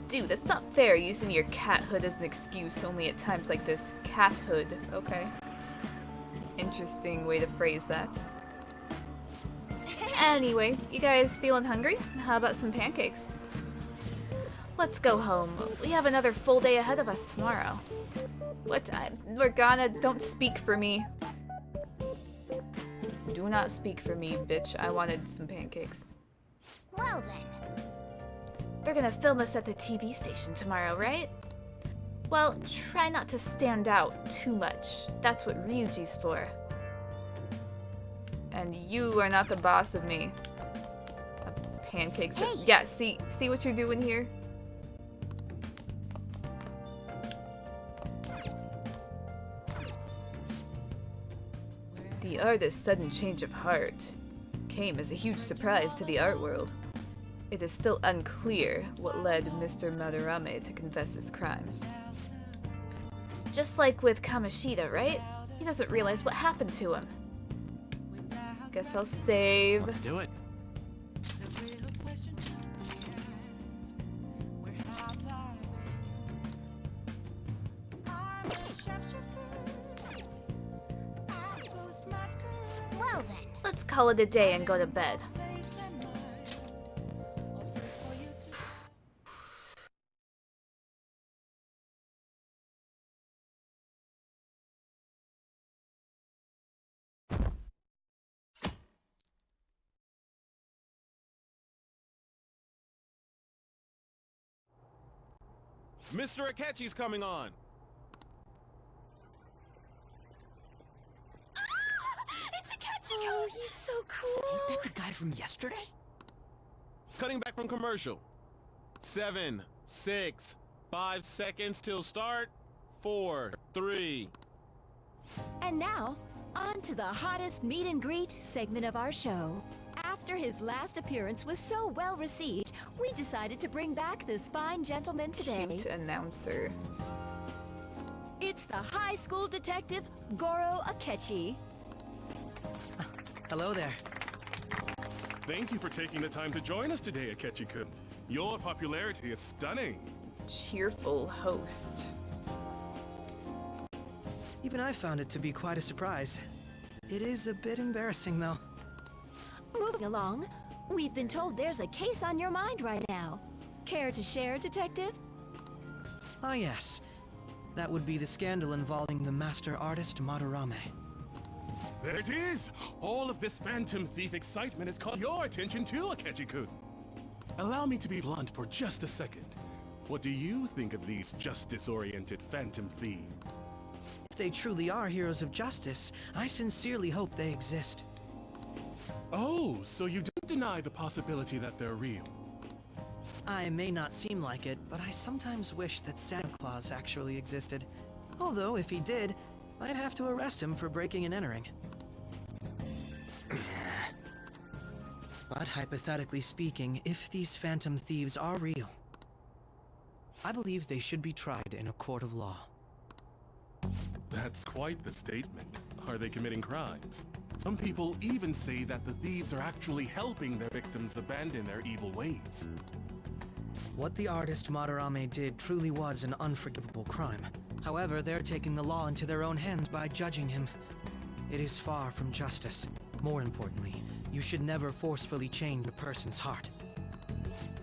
Dude, that's not fair using your cathood as an excuse only at times like this. Cathood, okay. Interesting way to phrase that. Anyway, you guys feeling hungry? How about some pancakes? Let's go home. We have another full day ahead of us tomorrow. What? Morgana, don't speak for me. Do not speak for me, bitch. I wanted some pancakes. Well then. They're gonna film us at the TV station tomorrow, right? Well, try not to stand out too much. That's what Ryuji's for. And you are not the boss of me. Pancakes. Hey. Yeah, see what you're doing here? The artist's sudden change of heart came as a huge surprise to the art world. It is still unclear what led Mr. Madarame to confess his crimes. It's just like with Kamoshida, right? He doesn't realize what happened to him. Guess I'll save. Let's do it. Well then. Let's call it a day and go to bed. Mr. Akechi's coming on! It's Akechi! Oh, he's so cool! Ain't that the guy from yesterday? Cutting back from commercial. 7, 6, 5 seconds till start. 4, 3. And now, on to the hottest meet and greet segment of our show. After his last appearance was so well received, we decided to bring back this fine gentleman today. Cute announcer. It's the high school detective, Goro Akechi. Hello there. Thank you for taking the time to join us today, Akechi-kun. Your popularity is stunning. Cheerful host. Even I found it to be quite a surprise. It is a bit embarrassing, though. Moving along, we've been told there's a case on your mind right now. Care to share, Detective? Ah, yes. That would be the scandal involving the master artist Madarame. There it is! All of this Phantom Thief excitement has caught your attention too, Akechi-kun. Allow me to be blunt for just a second. What do you think of these justice-oriented Phantom Thieves? If they truly are heroes of justice, I sincerely hope they exist. Oh, so you don't deny the possibility that they're real? I may not seem like it, but I sometimes wish that Santa Claus actually existed. Although, if he did, I'd have to arrest him for breaking and entering. But hypothetically speaking, if these Phantom Thieves are real, I believe they should be tried in a court of law. That's quite the statement. Are they committing crimes? Some people even say that the thieves are actually helping their victims abandon their evil ways. What the artist Madarame did truly was an unforgivable crime. However, they're taking the law into their own hands by judging him. It is far from justice. More importantly, you should never forcefully change a person's heart.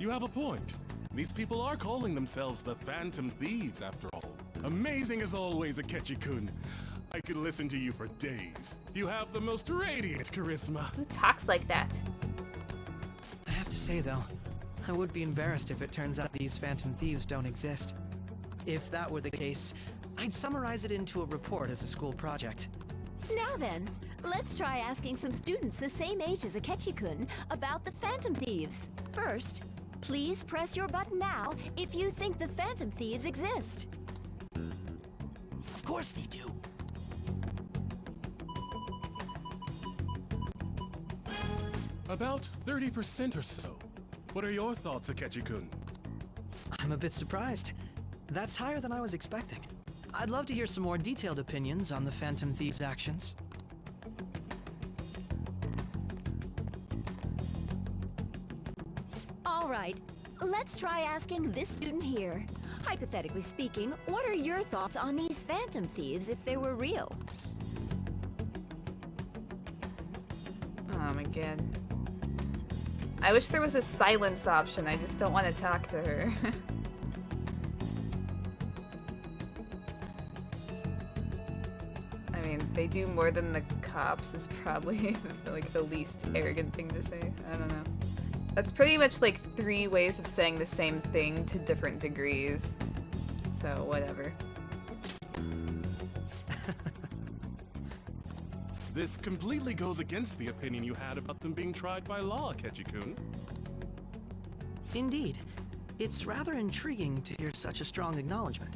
You have a point. These people are calling themselves the Phantom Thieves, after all. Amazing as always, Akechi-kun. I could listen to you for days. You have the most radiant charisma. Who talks like that? I have to say, though, I would be embarrassed if it turns out these Phantom Thieves don't exist. If that were the case, I'd summarize it into a report as a school project. Now then, let's try asking some students the same age as Akechi-kun about the Phantom Thieves. First, please press your button now if you think the Phantom Thieves exist. Of course they do. About 30% or so. What are your thoughts, Akechi-kun? I'm a bit surprised. That's higher than I was expecting. I'd love to hear some more detailed opinions on the Phantom Thieves' actions. All right, let's try asking this student here. Hypothetically speaking, what are your thoughts on these Phantom Thieves if they were real? Again. I wish there was a silence option, I just don't want to talk to her. I mean, they do more than the cops is probably like the least arrogant thing to say. I don't know. That's pretty much like 3 ways of saying the same thing to different degrees. So, whatever. This completely goes against the opinion you had about them being tried by law, Akechi-kun. Indeed. It's rather intriguing to hear such a strong acknowledgement.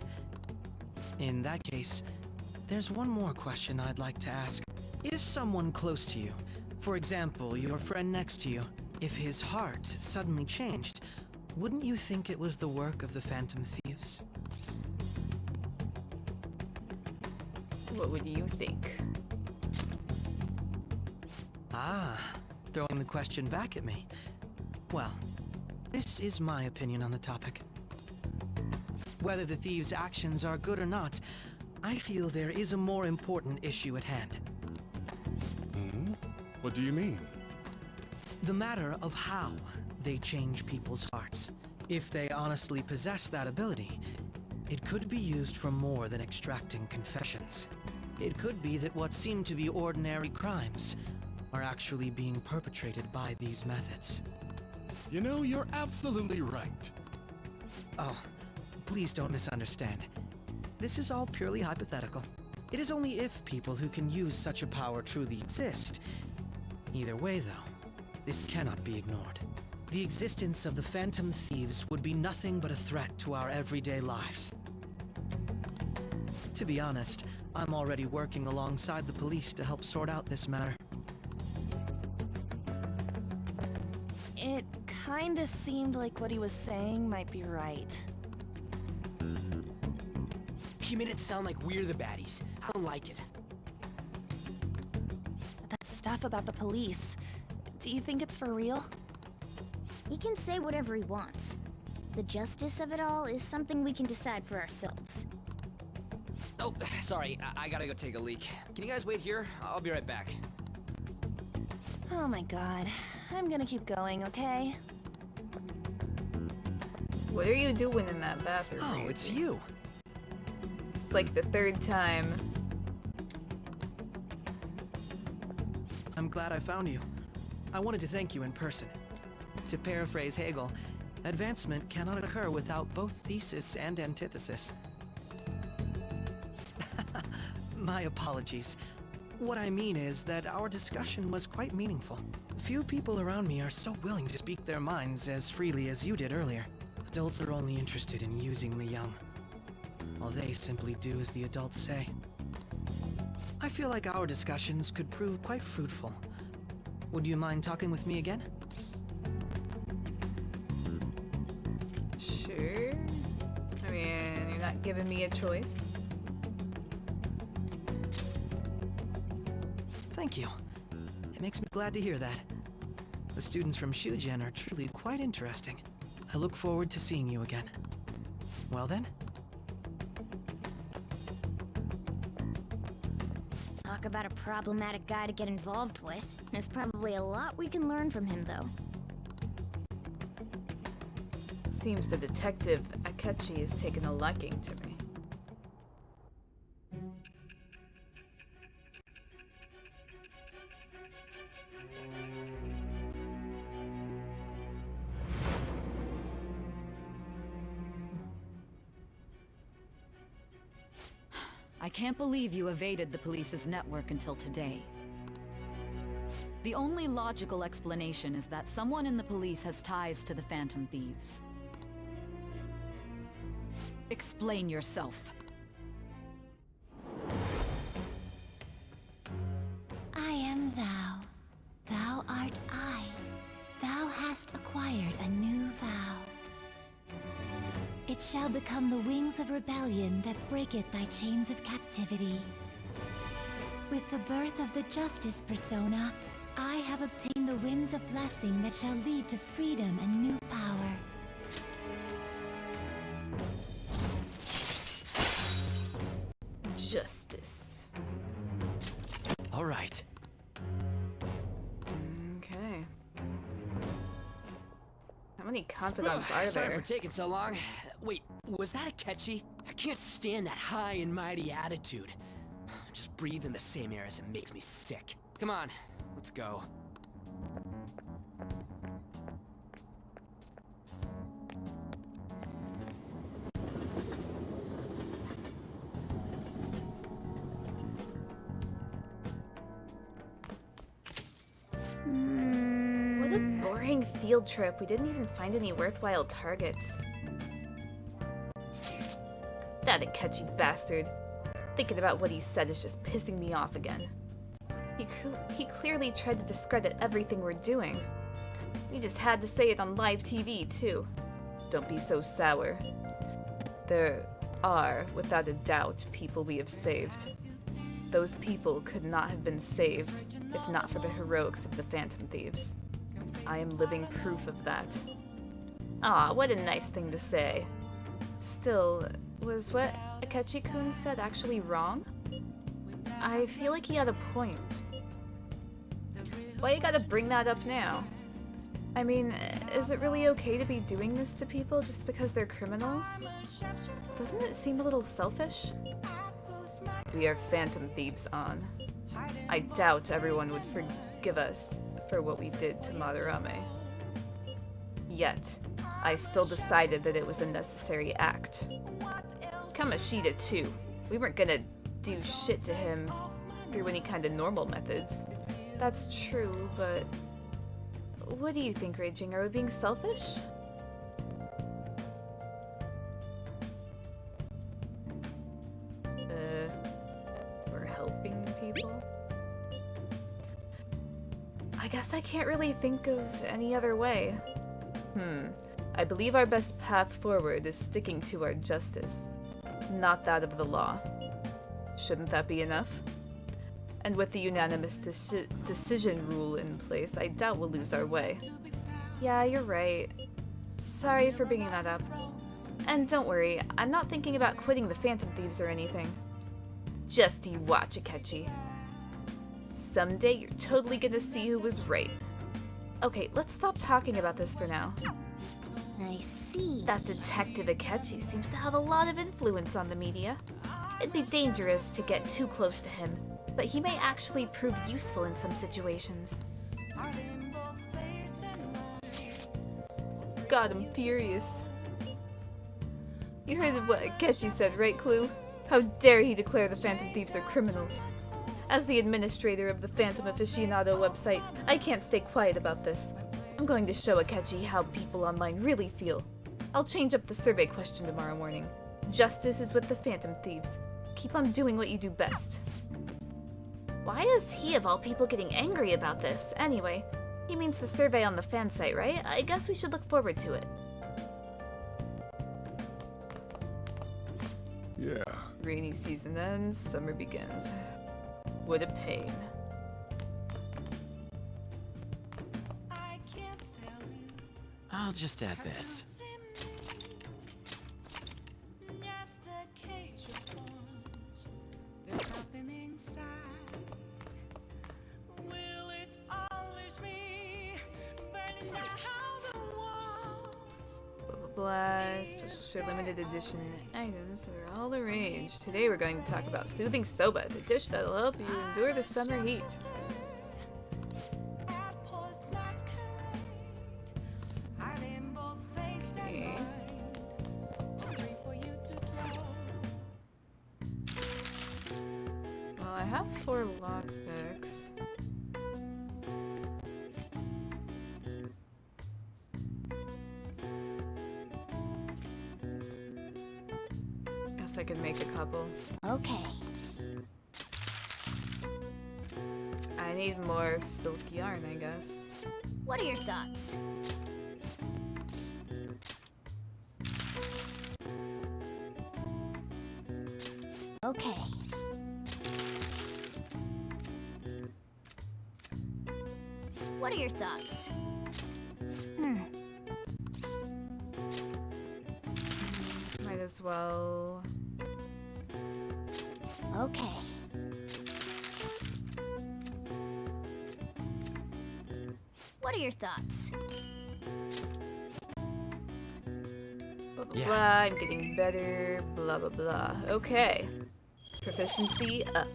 In that case, there's one more question I'd like to ask. If someone close to you, for example, your friend next to you, If his heart suddenly changed, wouldn't you think it was the work of the Phantom Thieves? What would you think? Ah, throwing the question back at me. Well, this is my opinion on the topic. Whether the thieves' actions are good or not, I feel there is a more important issue at hand. Hmm? What do you mean? The matter of how they change people's hearts. If they honestly possess that ability, it could be used for more than extracting confessions. It could be that what seem to be ordinary crimes are actually being perpetrated by these methods. You know, you're absolutely right. Oh, please don't misunderstand. This is all purely hypothetical. It is only if people who can use such a power truly exist. Either way, though, this cannot be ignored. The existence of the Phantom Thieves would be nothing but a threat to our everyday lives. To be honest, I'm already working alongside the police to help sort out this matter. It kinda seemed like what he was saying might be right. He made it sound like we're the baddies. I don't like it. That stuff about the police, do you think it's for real? He can say whatever he wants. The justice of it all is something we can decide for ourselves. Oh, sorry. I gotta go take a leak. Can you guys wait here? I'll be right back. Oh my god. I'm gonna keep going, okay? What are you doing in that bathroom? Oh, it's you. It's like the third time. I'm glad I found you. I wanted to thank you in person. To paraphrase Hegel, advancement cannot occur without both thesis and antithesis. My apologies. What I mean is that our discussion was quite meaningful. Few people around me are so willing to speak their minds as freely as you did earlier. Adults are only interested in using the young, while they simply do as the adults say. I feel like our discussions could prove quite fruitful. Would you mind talking with me again? Sure. I mean, you're not giving me a choice. Thank you. It makes me glad to hear that. The students from Shugen are truly quite interesting. I look forward to seeing you again. Well then? Talk about a problematic guy to get involved with. There's probably a lot we can learn from him, though. Seems the detective Akechi has taken a liking to me. I can't believe you evaded the police's network until today. The only logical explanation is that someone in the police has ties to the Phantom Thieves. Explain yourself. I am thou. Thou art I. Thou hast acquired a new vow. It shall become the wings of rebellion that breaketh thy chains of captivity. With the birth of the Justice persona, I have obtained the winds of blessing that shall lead to freedom and new power. Justice. All right. Okay. How many confidants are Sorry there? for taking so long. Wait, was that Akechi? I can't stand that high and mighty attitude. Just breathing the same air as it makes me sick. Come on, let's go. What a boring field trip. We didn't even find any worthwhile targets. That Akechi bastard. Thinking about what he said is just pissing me off again. He clearly tried to discredit everything we're doing. We just had to say it on live TV, too. Don't be so sour. There are, without a doubt, people we have saved. Those people could not have been saved if not for the heroics of the Phantom Thieves. I am living proof of that. Ah, what a nice thing to say. Still, was what Akechi-kun said actually wrong? I feel like he had a point. Why you gotta bring that up now? I mean, is it really okay to be doing this to people just because they're criminals? Doesn't it seem a little selfish? We are Phantom Thieves, An. I doubt everyone would forgive us for what we did to Madarame. Yet, I still decided that it was a necessary act. Kamoshida too. We weren't gonna do shit to him through any kind of normal methods. That's true, but... What do you think, Raging? Are we being selfish? We're helping people? I guess I can't really think of any other way. I believe our best path forward is sticking to our justice, not that of the law. Shouldn't that be enough? And with the unanimous decision rule in place, I doubt we'll lose our way. Yeah, you're right. Sorry for bringing that up. And don't worry, I'm not thinking about quitting the Phantom Thieves or anything. Just you watch, Akechi. Someday you're totally gonna see who was right. Okay, let's stop talking about this for now. I see. That Detective Akechi seems to have a lot of influence on the media. It'd be dangerous to get too close to him, but he may actually prove useful in some situations. God, I'm furious. You heard what Akechi said, right, Clue? How dare he declare the Phantom Thieves are criminals? As the administrator of the Phantom Aficionado website, I can't stay quiet about this. I'm going to show Akechi how people online really feel. I'll change up the survey question tomorrow morning. Justice is with the Phantom Thieves. Keep on doing what you do best. Why is he of all people getting angry about this? Anyway, he means the survey on the fan site, right? I guess we should look forward to it. Yeah. Rainy season ends, summer begins. What a pain. I'll just add this. Blah, special share limited edition items that are all arranged. Today we're going to talk about Soothing Soba, the dish that'll help you endure the summer heat. Okay. Well, I have 4 lockpicks. I could make a couple. Okay. I need more silk yarn, I guess. What are your thoughts? Okay. What are your thoughts? Might as well. Okay. What are your thoughts? Blah, blah, Yeah. blah, I'm getting better, blah blah blah. Okay. Proficiency up.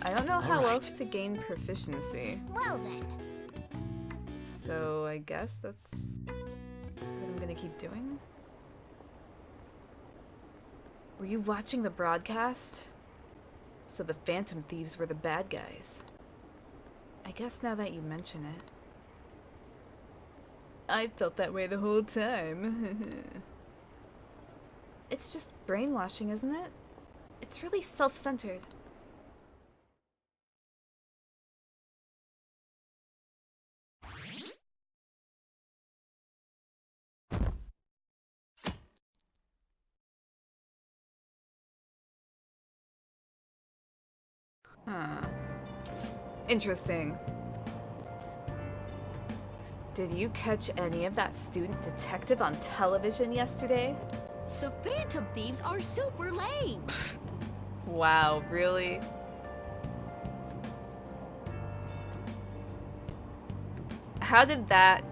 I don't know how Alright. else to gain proficiency. Well then. So I guess that's what I'm gonna keep doing. Were you watching the broadcast? So the Phantom Thieves were the bad guys. I guess now that you mention it. I felt that way the whole time. It's just brainwashing, isn't it? It's really self-centered. Huh. Interesting. Did you catch any of that student detective on television yesterday? The Phantom Thieves are super lame. Wow, really? How did that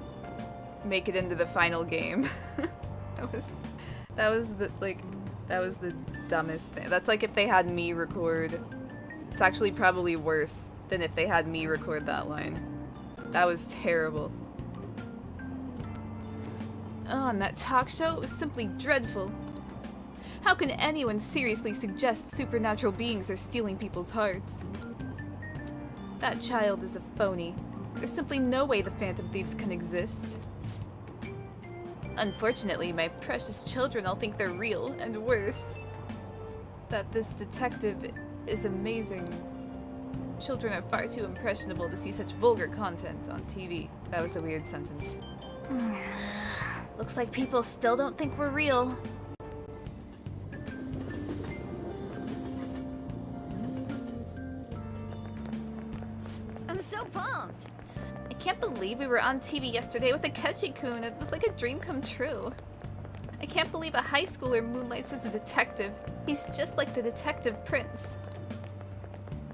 make it into the final game? that was the dumbest thing. That's like if they had me record. It's actually probably worse than if they had me record that line. That was terrible. Oh, and that talk show, it was simply dreadful. How can anyone seriously suggest supernatural beings are stealing people's hearts? That child is a phony. There's simply no way the Phantom Thieves can exist. Unfortunately, my precious children all think they're real, and worse, that this detective is amazing. Children are far too impressionable to see such vulgar content on TV. That was a weird sentence. Looks like people still don't think we're real. I'm so pumped. I can't believe we were on TV yesterday with Akechi-kun. It was like a dream come true. I can't believe a high schooler moonlights as a detective. He's just like the detective prince.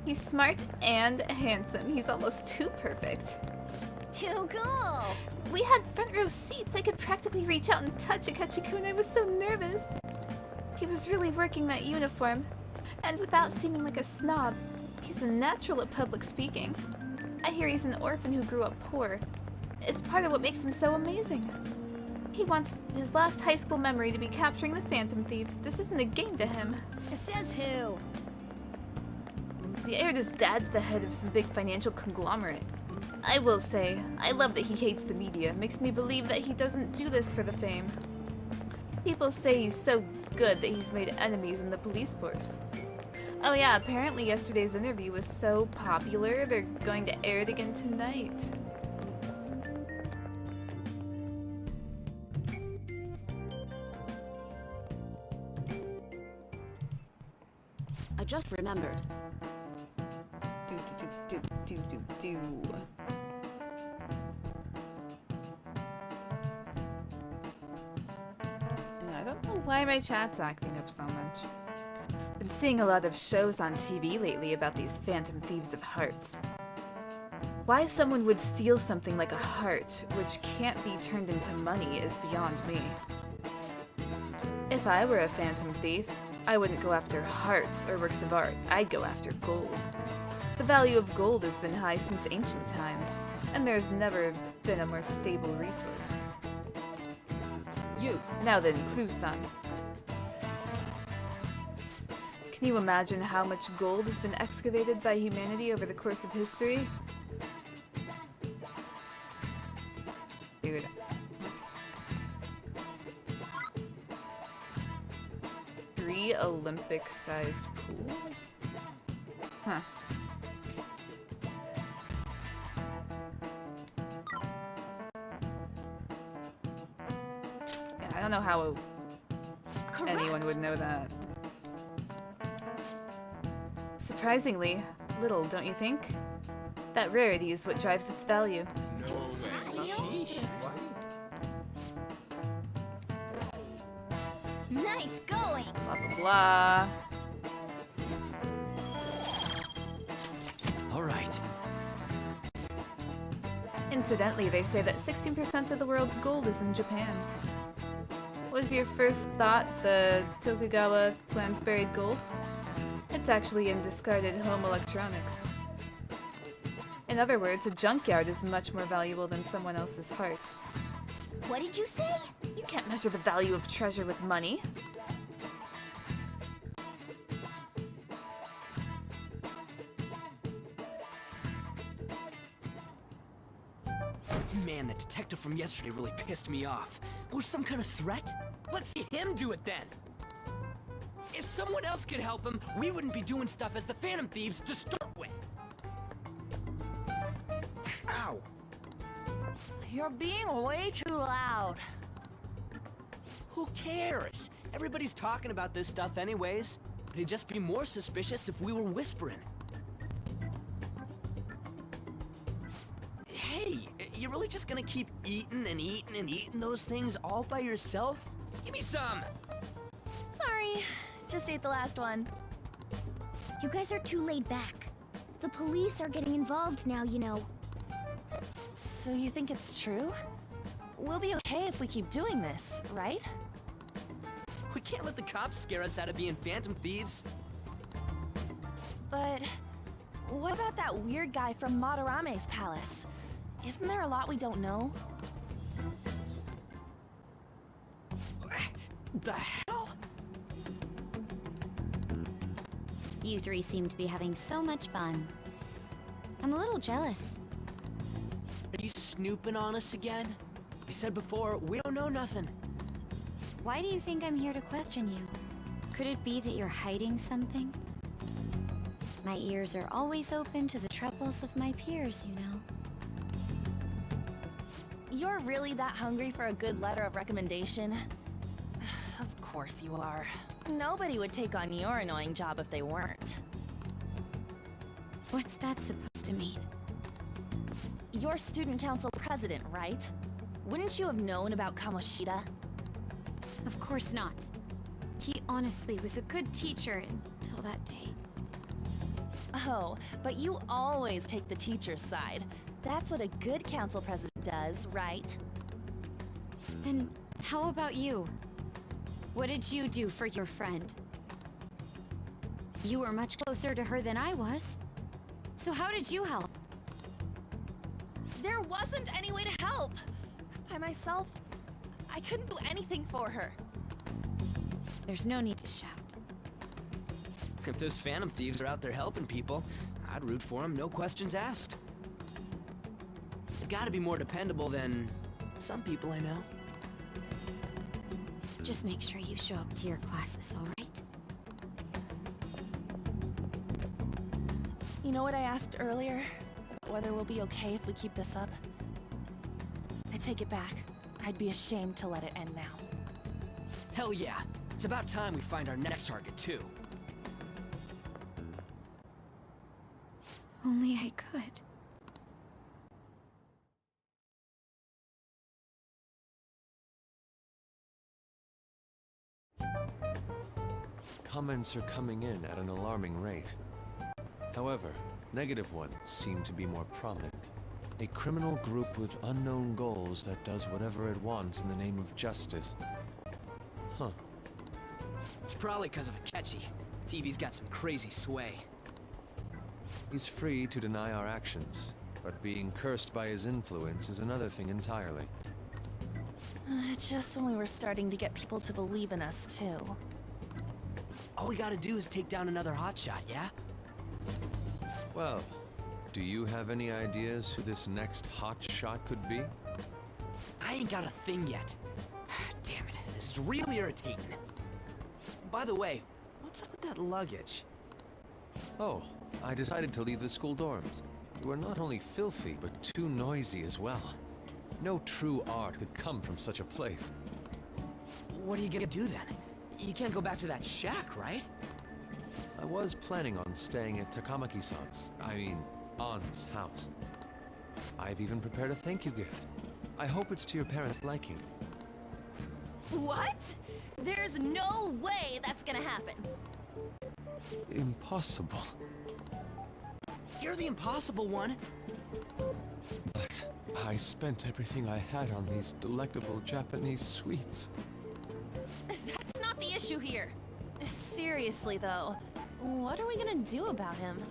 He's smart and handsome. He's almost too perfect. Too cool. We had front row seats. I could practically reach out and touch Akechi-kun. I was so nervous. He was really working that uniform. And without seeming like a snob, he's a natural at public speaking. I hear he's an orphan who grew up poor. It's part of what makes him so amazing. He wants his last high school memory to be capturing the Phantom Thieves. This isn't a game to him. Says who? See, I heard his dad's the head of some big financial conglomerate. I will say, I love that he hates the media. Makes me believe that he doesn't do this for the fame. People say he's so good that he's made enemies in the police force. Oh yeah, apparently yesterday's interview was so popular, they're going to air it again tonight. I just remembered. Do. I don't know why my chat's acting up so much. Been seeing a lot of shows on TV lately about these Phantom Thieves of hearts. Why someone would steal something like a heart, which can't be turned into money, is beyond me. If I were a Phantom Thief, I wouldn't go after hearts or works of art. I'd go after gold. The value of gold has been high since ancient times, and there's never been a more stable resource. You. Now then, Clue-san. Can you imagine how much gold has been excavated by humanity over the course of history? Dude. What? 3 Olympic-sized pools? Huh. I don't know how anyone would know that. Surprisingly little, don't you think? That rarity is what drives its value. Nice going. Blah blah blah. All right. Incidentally, they say that 16% of the world's gold is in Japan. Was your first thought the Tokugawa clan's buried gold? It's actually in discarded home electronics. In other words, a junkyard is much more valuable than someone else's heart. What did you say? You can't measure the value of treasure with money. Man, the detective from yesterday really pissed me off. Was some kind of threat? Let's see him do it then! If someone else could help him, we wouldn't be doing stuff as the Phantom Thieves to start with! Ow! You're being way too loud. Who cares? Everybody's talking about this stuff anyways. It'd just be more suspicious if we were whispering. you really just gonna keep eating and eating and eating those things all by yourself? Give me some! Sorry, just ate the last one. You guys are too laid back. The police are getting involved now, you know. So you think it's true? We'll be okay if we keep doing this, right? We can't let the cops scare us out of being phantom thieves. But what about that weird guy from Madarame's palace? Isn't there a lot we don't know? The hell? You three seem to be having so much fun. I'm a little jealous. Are you snooping on us again? You said before, we don't know nothing. Why do you think I'm here to question you? Could it be that you're hiding something? My ears are always open to the troubles of my peers, you know. You're really that hungry for a good letter of recommendation? Of course you are. Nobody would take on your annoying job if they weren't. What's that supposed to mean? You're student council president, right? Wouldn't you have known about Kamoshida? Of course not. He honestly was a good teacher until that day. Oh, but you always take the teacher's side. That's what a good council president does, right? Then how about you? What did you do for your friend? You were much closer to her than I was. So how did you help? There wasn't any way to help. By myself, I couldn't do anything for her. There's no need to shout. If those phantom thieves are out there helping people, I'd root for them, no questions asked. They've gotta be more dependable than some people I know. Just make sure you show up to your classes, all right? You know what I asked earlier? Whether we'll be okay if we keep this up? I take it back. I'd be ashamed to let it end now. Hell yeah! It's about time we find our next target, too. Only I could. Comments are coming in at an alarming rate. However, negative ones seem to be more prominent. A criminal group with unknown goals that does whatever it wants in the name of justice. Huh. It's probably because of Akechi. TV's got some crazy sway. He's free to deny our actions, but being cursed by his influence is another thing entirely. Just when we were starting to get people to believe in us, too. All we gotta do is take down another hotshot, yeah? Well, do you have any ideas who this next hotshot could be? I ain't got a thing yet. Damn it, this is really irritating. By the way, what's up with that luggage? Oh, I decided to leave the school dorms. You are not only filthy, but too noisy as well. No true art could come from such a place. What are you gonna do then? You can't go back to that shack, right? I was planning on staying at Takamaki-san's, Ann's house. I've even prepared a thank you gift. I hope it's to your parents' liking. What? There's no way that's gonna happen. Impossible. You're the impossible one. But I spent everything I had on these delectable Japanese sweets. That's not the issue here. Seriously, though, what are we gonna do about him?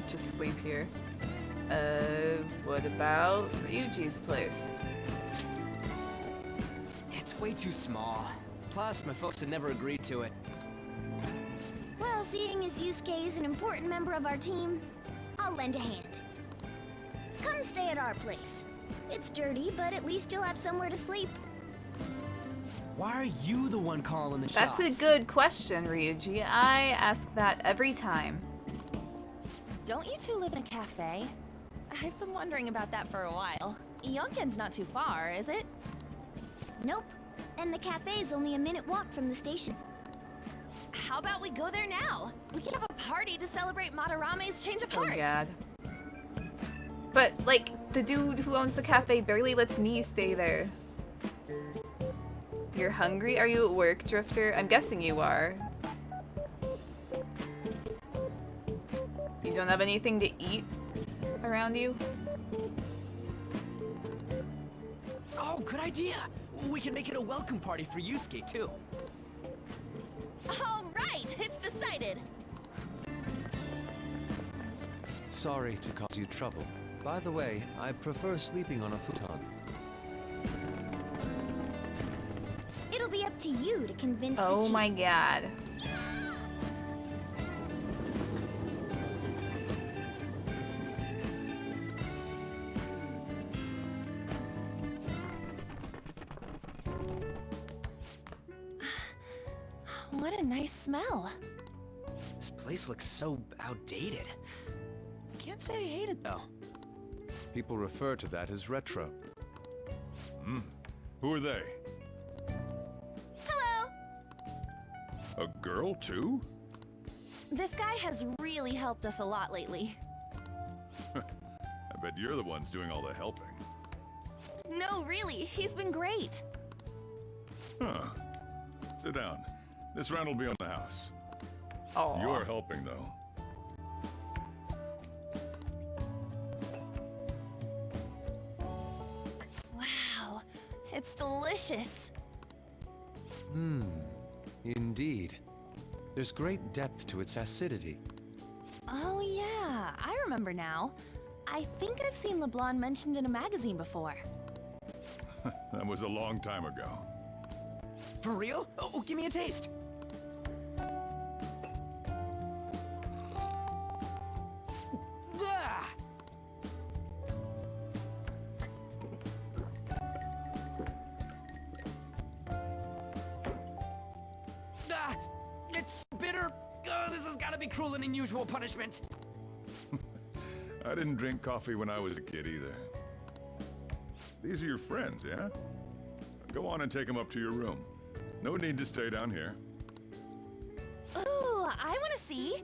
Just sleep here. What about Ryuji's place? It's way too small. Plus, my folks had never agreed to it. Well, seeing as Yusuke is an important member of our team, I'll lend a hand. Come stay at our place. It's dirty, but at least you'll have somewhere to sleep. Why are you the one calling the shots? That's a good question, Ryuji. I ask that every time. Don't you two live in a cafe? I've been wondering about that for a while. Yonken's not too far, is it? Nope. And the cafe's only a minute walk from the station. How about we go there now? We can have a party to celebrate Madarame's change of heart. Oh, God. But, like, the dude who owns the cafe barely lets me stay there. You're hungry? Are you at work, Drifter? I'm guessing you are. You don't have anything to eat around you? Oh, good idea. We can make it a welcome party for Yusuke, too. All right, it's decided. Sorry to cause you trouble. By the way, I prefer sleeping on a futon. It'll be up to you to convince the Oh chief. my god. What a nice smell. This place looks so outdated. Can't say I hate it, though. People refer to that as retro. Who are they? Hello. A girl, too? This guy has really helped us a lot lately. I bet you're the ones doing all the helping. No, really, he's been great. Huh. Sit down. This round will be on the house. Aww. You're helping, though. Wow, it's delicious. Indeed. There's great depth to its acidity. Oh yeah, I remember now. I think I've seen LeBlanc mentioned in a magazine before. That was a long time ago. For real? Oh, give me a taste. Ah! Ah, it's bitter. This has got to be cruel and unusual punishment. I didn't drink coffee when I was a kid either. These are your friends, yeah? Go on and take them up to your room. No need to stay down here. Ooh, I want to see.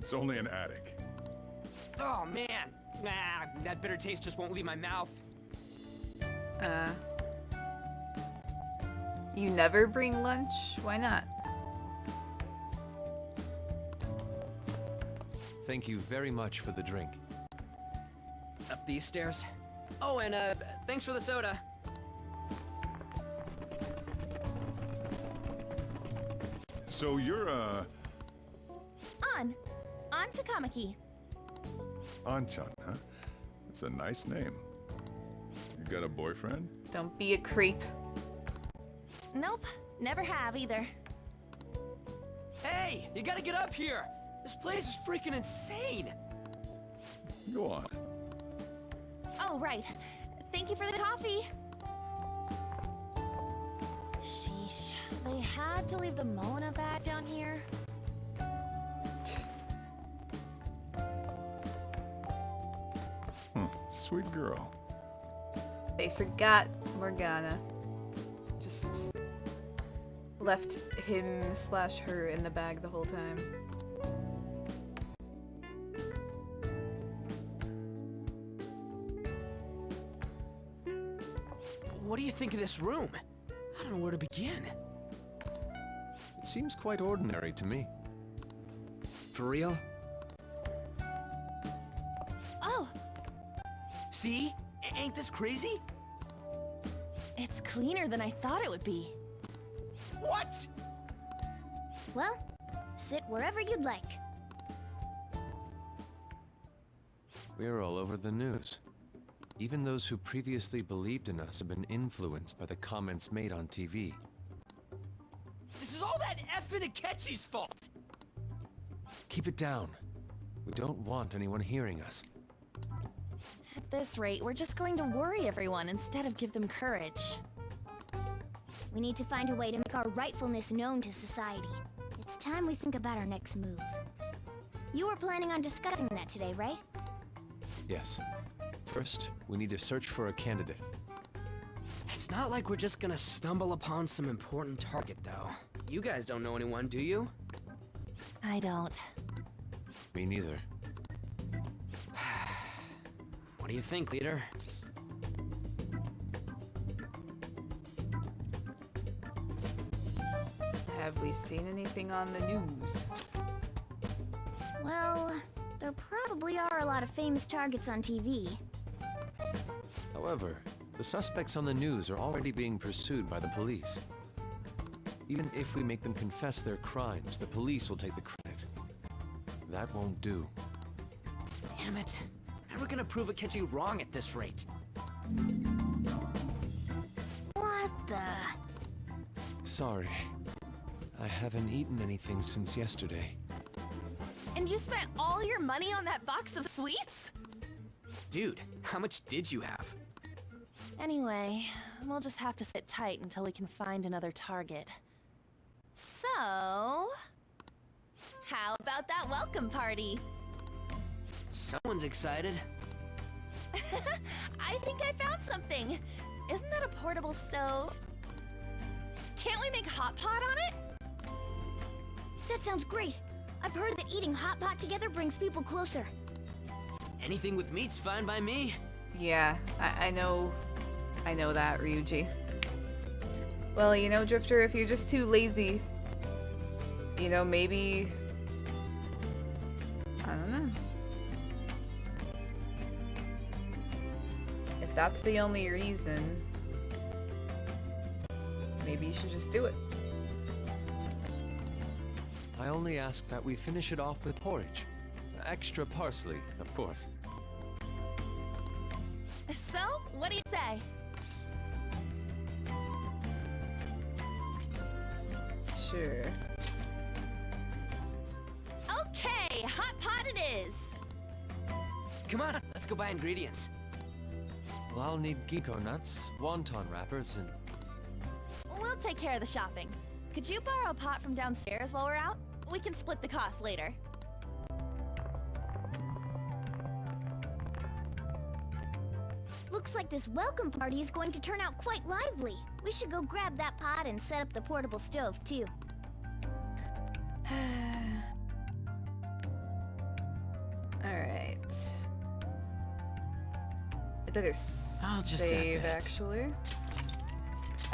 It's only an attic. Oh man, that bitter taste just won't leave my mouth. You never bring lunch? Why not? Thank you very much for the drink. Up these stairs. Oh, and thanks for the soda. So you're, On Takamaki. Anchan, huh? That's a nice name. You got a boyfriend? Don't be a creep. Nope, never have either. Hey, you gotta get up here. This place is freaking insane. Go on. Oh, right. Thank you for the coffee. Sheesh. They had to leave the Mona bag down here. Sweet girl. They forgot Morgana. Just left him/her in the bag the whole time. What do you think of this room? I don't know where to begin. It seems quite ordinary to me. For real? Oh, See? Ain't this crazy? it's cleaner than I thought it would be. What? Well, sit wherever you'd like. We're all over the news. Even those who previously believed in us have been influenced by the comments made on TV. This is all that effing Akechi's fault. Keep it down. We don't want anyone hearing us. At this rate, we're just going to worry everyone instead of give them courage. We need to find a way to make our rightfulness known to society. It's time we think about our next move. You were planning on discussing that today, right? Yes. First, we need to search for a candidate. It's not like we're just gonna stumble upon some important target, though. You guys don't know anyone, do you? I don't. Me neither. What do you think, leader? Have we seen anything on the news? Well, there probably are a lot of famous targets on TV. However, the suspects on the news are already being pursued by the police. Even if we make them confess their crimes, the police will take the credit. That won't do. Damn it. Never gonna prove Akechi wrong at this rate. What the? Sorry. I haven't eaten anything since yesterday. And you spent all your money on that box of sweets? Dude, how much did you have? Anyway, we'll just have to sit tight until we can find another target. So... how about that welcome party? Someone's excited. I think I found something. Isn't that a portable stove? Can't we make hot pot on it? That sounds great. I've heard that eating hot pot together brings people closer. Anything with meat's fine by me. Yeah, I know that, Ryuji. Well, you know, Drifter, if you're just too lazy, you know, maybe... I don't know. If that's the only reason, maybe you should just do it. I only ask that we finish it off with porridge. Extra parsley, of course. So, what do you say? Sure. Okay, hot pot it is! Come on, let's go buy ingredients. Well, I'll need ginkgo nuts, wonton wrappers, and... We'll take care of the shopping. Could you borrow a pot from downstairs while we're out? We can split the cost later. Looks like this welcome party is going to turn out quite lively. We should go grab that pot and set up the portable stove, too. Alright. I better I'll just add save, that. actually.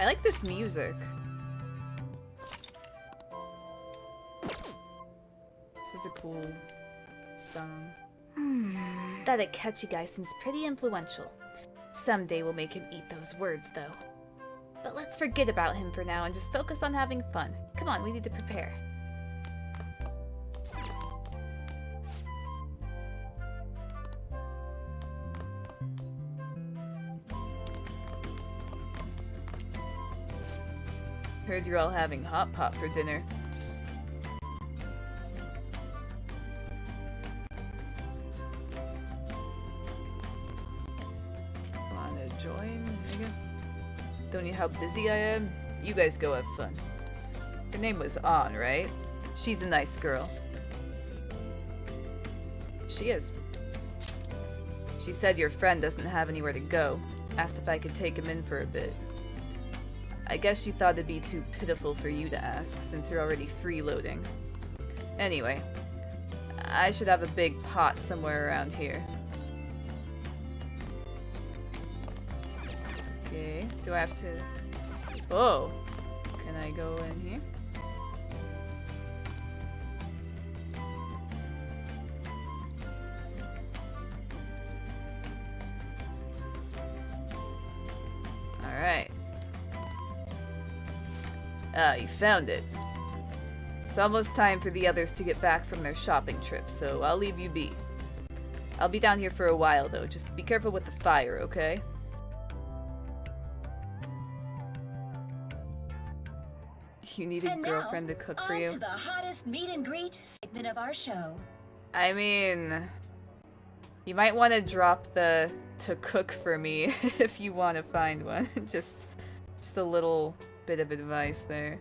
I like this music. This is a cool song. That Akechi guy seems pretty influential. Someday we'll make him eat those words, though. But let's forget about him for now and just focus on having fun. Come on, we need to prepare. Heard you're all having hot pot for dinner. Wanna join, I guess? Don't you know how busy I am? You guys go have fun. Her name was An, right? She's a nice girl. She is. She said your friend doesn't have anywhere to go. Asked if I could take him in for a bit. I guess she thought it'd be too pitiful for you to ask, since you're already freeloading. Anyway, I should have a big pot somewhere around here. Okay, do I have to... Oh! Can I go in here? Alright. Ah, you found it. It's almost time for the others to get back from their shopping trip, so I'll leave you be. I'll be down here for a while, though. Just be careful with the fire, okay? You need a And girlfriend now, to cook on for you? to the hottest meet and greet segment of our show. I mean... You might want to drop the to cook for me if you want to find one. Just a little bit of advice there.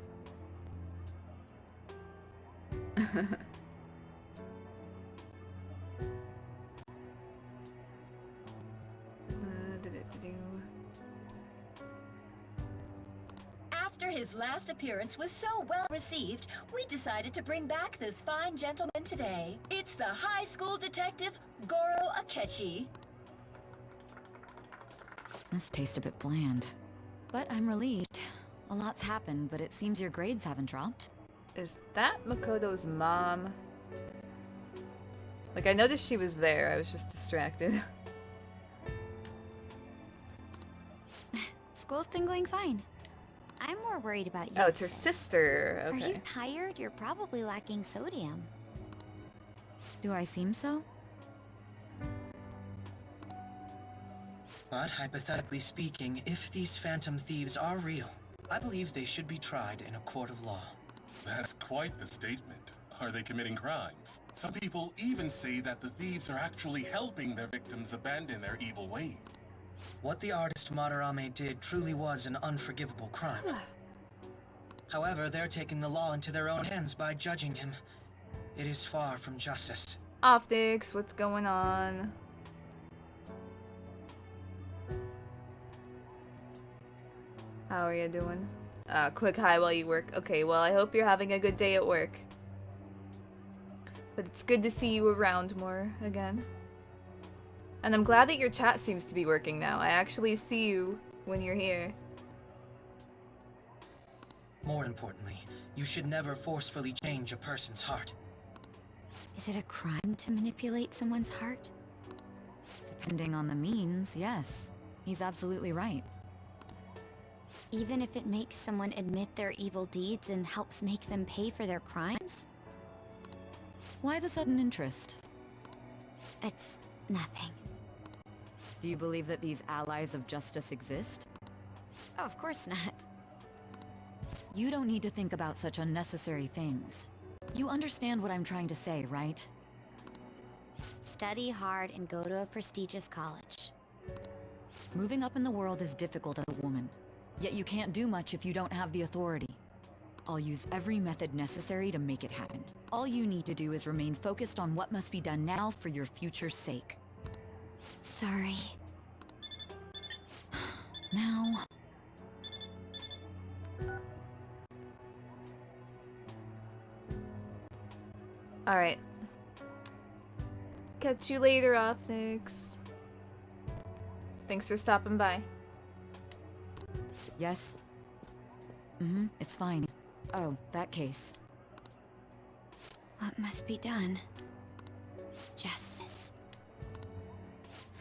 After his last appearance was so well received, we decided to bring back this fine gentleman today. It's the high school detective, Goro Akechi. This tastes a bit bland. But I'm relieved. A lot's happened, but it seems your grades haven't dropped. Is that Makoto's mom? Like, I noticed she was there. I was just distracted. School's been going fine. I'm more worried about you. Oh, it's her sister. Are you Okay. tired? You're probably lacking sodium. Do I seem so? But hypothetically speaking, if these phantom thieves are real, I believe they should be tried in a court of law. That's quite the statement. Are they committing crimes? Some people even say that the thieves are actually helping their victims abandon their evil ways. What the artist Madarame did truly was an unforgivable crime. However, they're taking the law into their own hands by judging him. It is far from justice. Optics, what's going on? How are you doing? Quick hi while you work. Okay, well, I hope you're having a good day at work. But it's good to see you around more again. And I'm glad that your chat seems to be working now. I actually see you when you're here. More importantly, you should never forcefully change a person's heart. Is it a crime to manipulate someone's heart? Depending on the means, yes. He's absolutely right. Even if it makes someone admit their evil deeds and helps make them pay for their crimes? Why the sudden interest? It's nothing. Do you believe that these allies of justice exist? Oh, of course not. You don't need to think about such unnecessary things. You understand what I'm trying to say, right? Study hard and go to a prestigious college. Moving up in the world is difficult as a woman. Yet you can't do much if you don't have the authority. I'll use every method necessary to make it happen. All you need to do is remain focused on what must be done now for your future's sake. Sorry. Now... Alright. Catch you later, Optics. Thanks for stopping by. Yes? It's fine. Oh, that case. What must be done? Justice.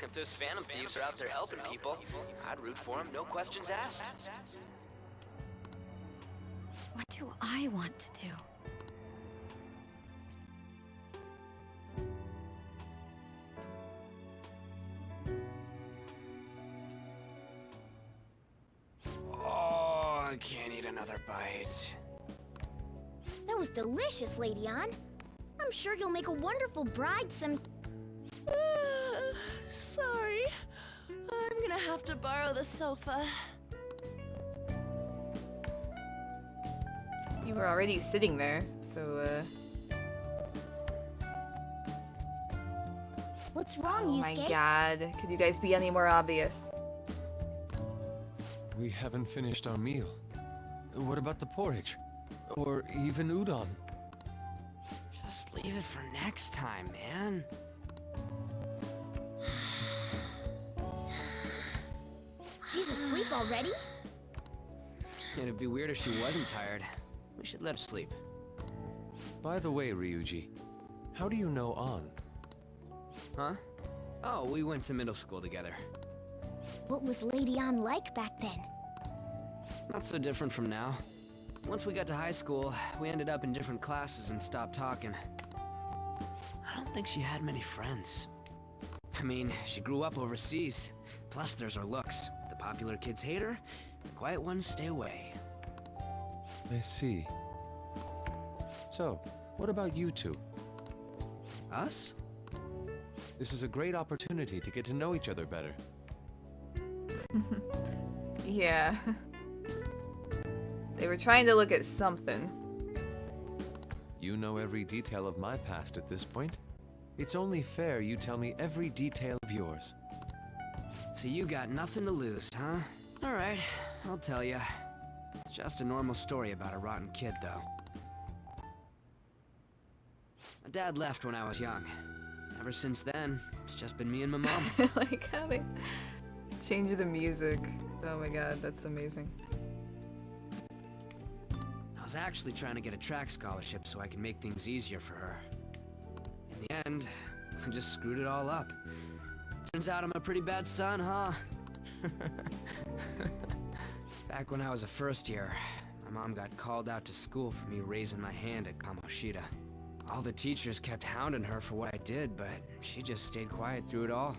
If those phantom thieves are out there helping people, I'd root for them, no questions asked. What do I want to do? Oh, I can't eat another bite. That was delicious, Lady Ann. I'm sure you'll make a wonderful bride some... Sorry. I'm gonna have to borrow the sofa. You were already sitting there, so, What's wrong, Oh Yusuke? my god. Could you guys be any more obvious? We haven't finished our meal. What about the porridge? Or even udon? Just leave it for next time, man. She's asleep already? It'd be weird if she wasn't tired. We should let her sleep. By the way, Ryuji, how do you know An? Huh? Oh, we went to middle school together. What was Lady Ann like back then? Not so different from now. Once we got to high school, we ended up in different classes and stopped talking. I don't think she had many friends. I mean, she grew up overseas. Plus, there's her looks. The popular kids hate her, the quiet ones stay away. I see. So, what about you two? Us? This is a great opportunity to get to know each other better. Yeah. They were trying to look at something. You know every detail of my past at this point. It's only fair you tell me every detail of yours. So you got nothing to lose, huh? Alright, I'll tell ya. It's just a normal story about a rotten kid, though. My dad left when I was young. Ever since then, it's just been me and my mom. Like how they Change the music. Oh my god, that's amazing. I was actually trying to get a track scholarship so I can make things easier for her. In the end, I just screwed it all up. Turns out I'm a pretty bad son, huh? Back when I was a first year, my mom got called out to school for me raising my hand at Kamoshida. All the teachers kept hounding her for what I did, but she just stayed quiet through it all.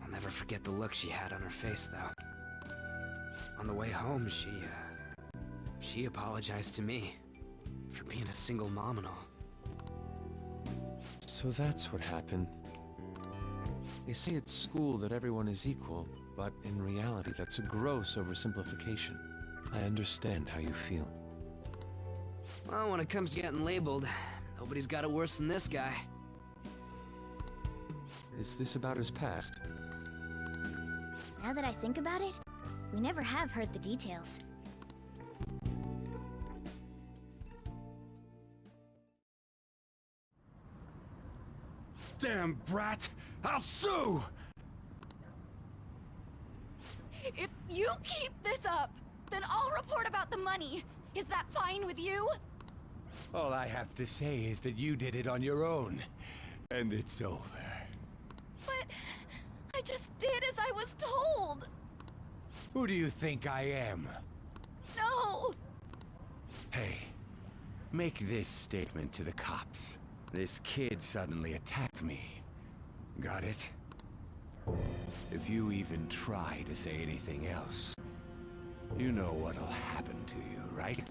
I'll never forget the look she had on her face, though. On the way home, she apologized to me for being a single mom and all. So that's what happened. They say at school that everyone is equal, but in reality that's a gross oversimplification. I understand how you feel. Well, when it comes to getting labeled, nobody's got it worse than this guy. Is this about his past? Now that I think about it, we never have heard the details. Damn brat! I'll sue! If you keep this up, then I'll report about the money. Is that fine with you? All I have to say is that you did it on your own. And it's over. But I just did as I was told. Who do you think I am? No! Hey, make this statement to the cops. This kid suddenly attacked me. Got it? If you even try to say anything else, you know what'll happen to you, right?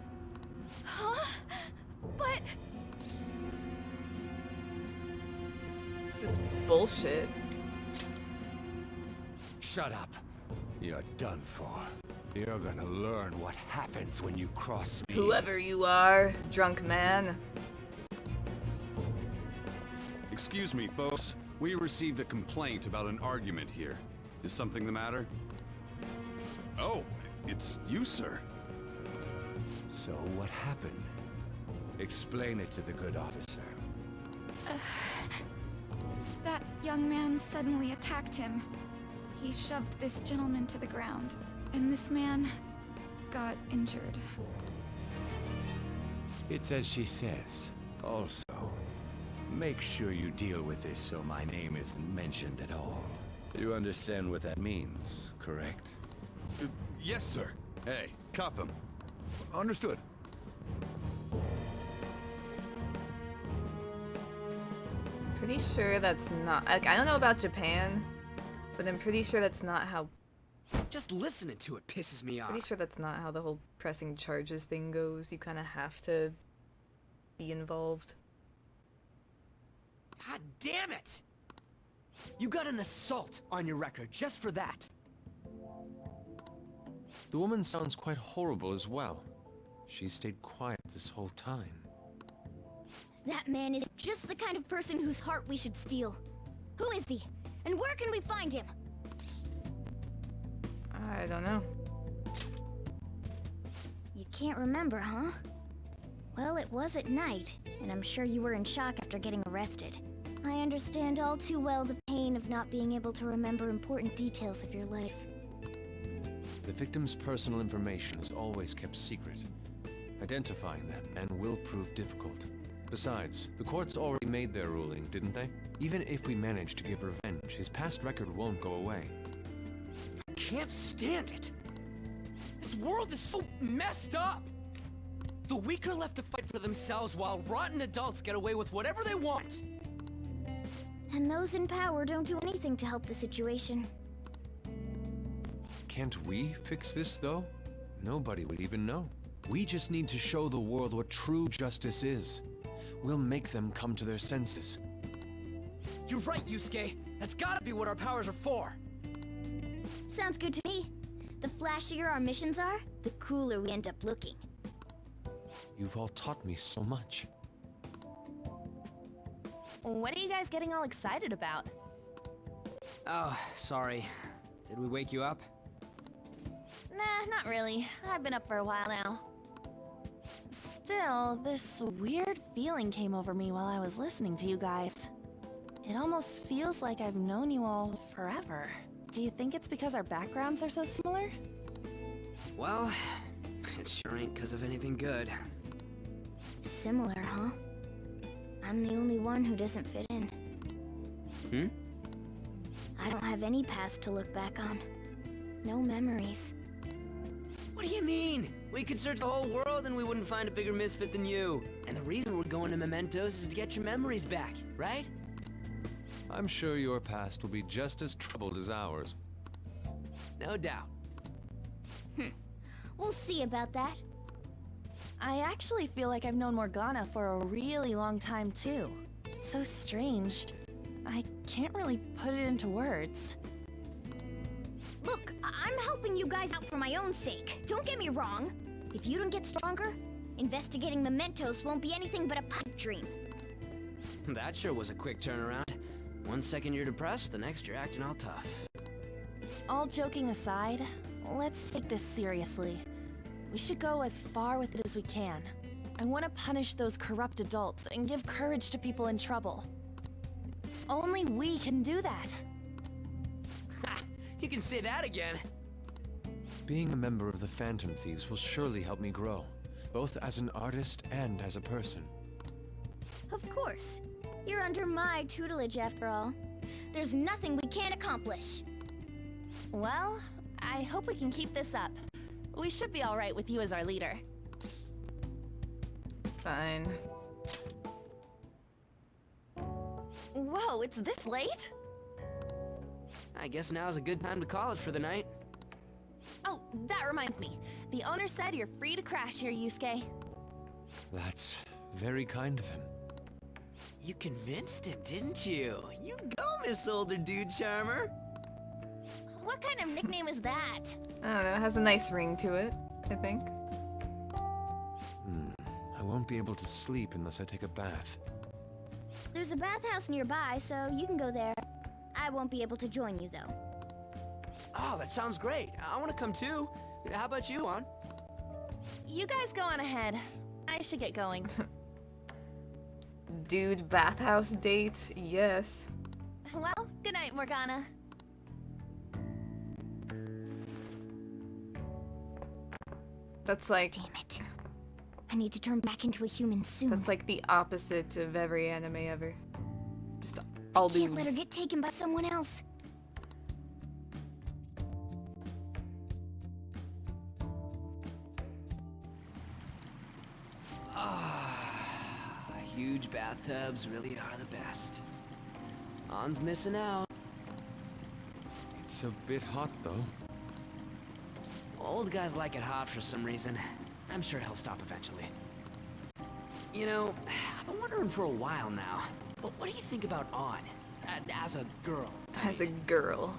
Huh? But... This is bullshit. Shut up. You're done for. You're gonna learn what happens when you cross me. Whoever you are, drunk man. Excuse me, folks. We received a complaint about an argument here. Is something the matter? Oh, it's you, sir. So what happened? Explain it to the good officer. That young man suddenly attacked him. He shoved this gentleman to the ground, and this man got injured. It's as she says. Also, make sure you deal with this so my name isn't mentioned at all. You understand what that means, correct? Yes, sir. Hey, cuff him. Understood. Pretty sure that's not... Like, I don't know about Japan, but I'm pretty sure that's not how... Just listening to it pisses me off. Pretty sure that's not how the whole pressing charges thing goes. You kind of have to be involved. God damn it! You got an assault on your record just for that. The woman sounds quite horrible as well. She stayed quiet this whole time. That man is just the kind of person whose heart we should steal. Who is he? And where can we find him? I don't know. You can't remember, huh? Well, it was at night, and I'm sure you were in shock after getting arrested. I understand all too well the pain of not being able to remember important details of your life. The victim's personal information is always kept secret. Identifying them and will prove difficult. Besides, the courts already made their ruling, didn't they? Even if we manage to get revenge, his past record won't go away. I can't stand it. This world is so messed up. The weak are left to fight for themselves while rotten adults get away with whatever they want. And those in power don't do anything to help the situation. Can't we fix this, though? Nobody would even know. We just need to show the world what true justice is. We'll make them come to their senses. You're right, Yusuke. That's gotta be what our powers are for. Sounds good to me. The flashier our missions are, the cooler we end up looking. You've all taught me so much. What are you guys getting all excited about? Oh, sorry. Did we wake you up? Nah, not really. I've been up for a while now. Still, this weird feeling came over me while I was listening to you guys. It almost feels like I've known you all forever. Do you think it's because our backgrounds are so similar? Well, it sure ain't because of anything good. Similar, huh? I'm the only one who doesn't fit in. Hmm? I don't have any past to look back on. No memories. What do you mean? We could search the whole world and we wouldn't find a bigger misfit than you. And the reason we're going to Mementos is to get your memories back, right? I'm sure your past will be just as troubled as ours. No doubt. We'll see about that. I actually feel like I've known Morgana for a really long time too. It's so strange. I can't really put it into words. Look, I'm helping you guys out for my own sake. Don't get me wrong. If you don't get stronger, investigating Mementos won't be anything but a pipe dream. That sure was a quick turnaround. 1 second you're depressed, the next you're acting all tough. All joking aside, let's take this seriously. We should go as far with it as we can. I want to punish those corrupt adults and give courage to people in trouble. Only we can do that. Ha! You can say that again. Being a member of the Phantom Thieves will surely help me grow, both as an artist and as a person. Of course. You're under my tutelage after all. There's nothing we can't accomplish. Well, I hope we can keep this up. We should be all right with you as our leader. Fine. Whoa, it's this late? I guess now's a good time to call it for the night. Oh, that reminds me. The owner said you're free to crash here, Yusuke. That's very kind of him. You convinced him, didn't you? You go, Miss Older Dude Charmer. What kind of nickname is that? I don't know, it has a nice ring to it, I think. I won't be able to sleep unless I take a bath. There's a bathhouse nearby, so you can go there. I won't be able to join you, though. Oh, that sounds great. I want to come too. How about you, Ann? You guys go on ahead. I should get going. Dude, bathhouse date? Yes. Well, good night, Morgana. That's like... Damn it. I need to turn back into a human soon. That's like the opposite of every anime ever. Just all dudes. Can't let her get taken by someone else. Huge bathtubs really are the best. Ann's missing out. It's a bit hot, though. Old guys like it hot for some reason. I'm sure he'll stop eventually. You know, I've been wondering for a while now, but what do you think about Ann? As a girl? As a girl.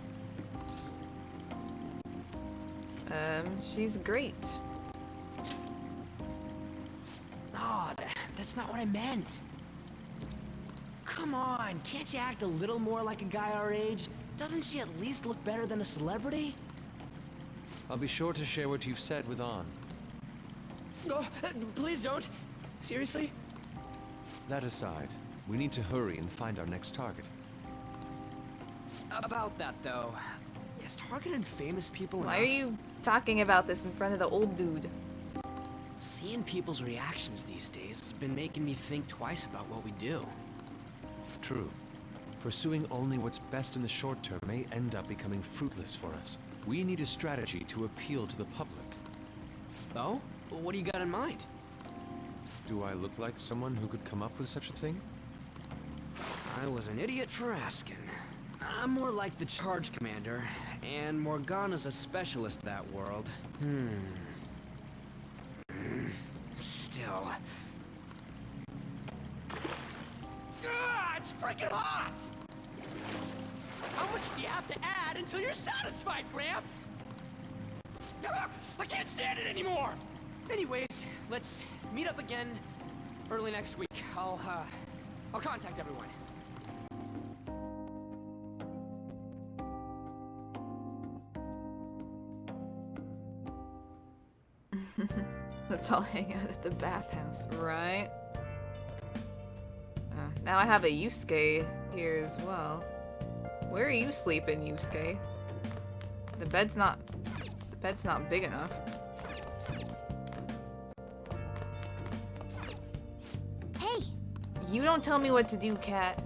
She's great. No, that's not what I meant. Come on, can't you act a little more like a guy our age? Doesn't she at least look better than a celebrity? I'll be sure to share what you've said with Ann. Oh, please don't. Seriously? That aside, we need to hurry and find our next target. About that, though, is targeting famous people Why enough? are you talking about this in front of the old dude? Seeing people's reactions these days has been making me think twice about what we do. True. Pursuing only what's best in the short term may end up becoming fruitless for us. We need a strategy to appeal to the public. Oh? What do you got in mind? Do I look like someone who could come up with such a thing? I was an idiot for asking. I'm more like the charge commander, and Morgana's a specialist in that world. Still. It's freaking hot! How much do you have to add until you're satisfied, Gramps? I can't stand it anymore! Anyways, let's meet up again early next week. I'll contact everyone. Let's all hang out at the bathhouse, right? Now I have a Yusuke here as well. Where are you sleeping, Yusuke? The bed's not big enough. Hey! You don't tell me what to do, Cat.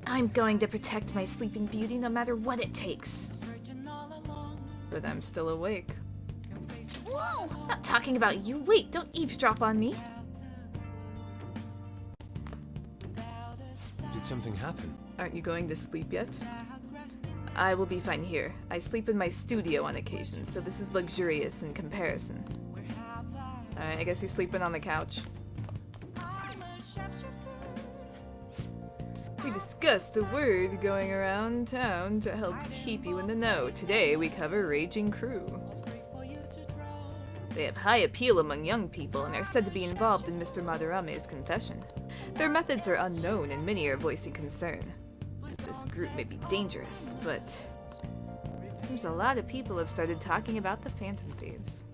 I'm going to protect my sleeping beauty no matter what it takes. But I'm still awake. Whoa! Not talking about you. Wait, don't eavesdrop on me. Did something happen? Aren't you going to sleep yet? I will be fine here. I sleep in my studio on occasion, so this is luxurious in comparison. Alright, I guess he's sleeping on the couch. We discussed the word going around town to help keep you in the know. Today we cover Raging Crew. They have high appeal among young people and are said to be involved in Mr. Madarame's confession. Their methods are unknown and many are voicing concern. This group may be dangerous, but seems a lot of people have started talking about the Phantom Thieves.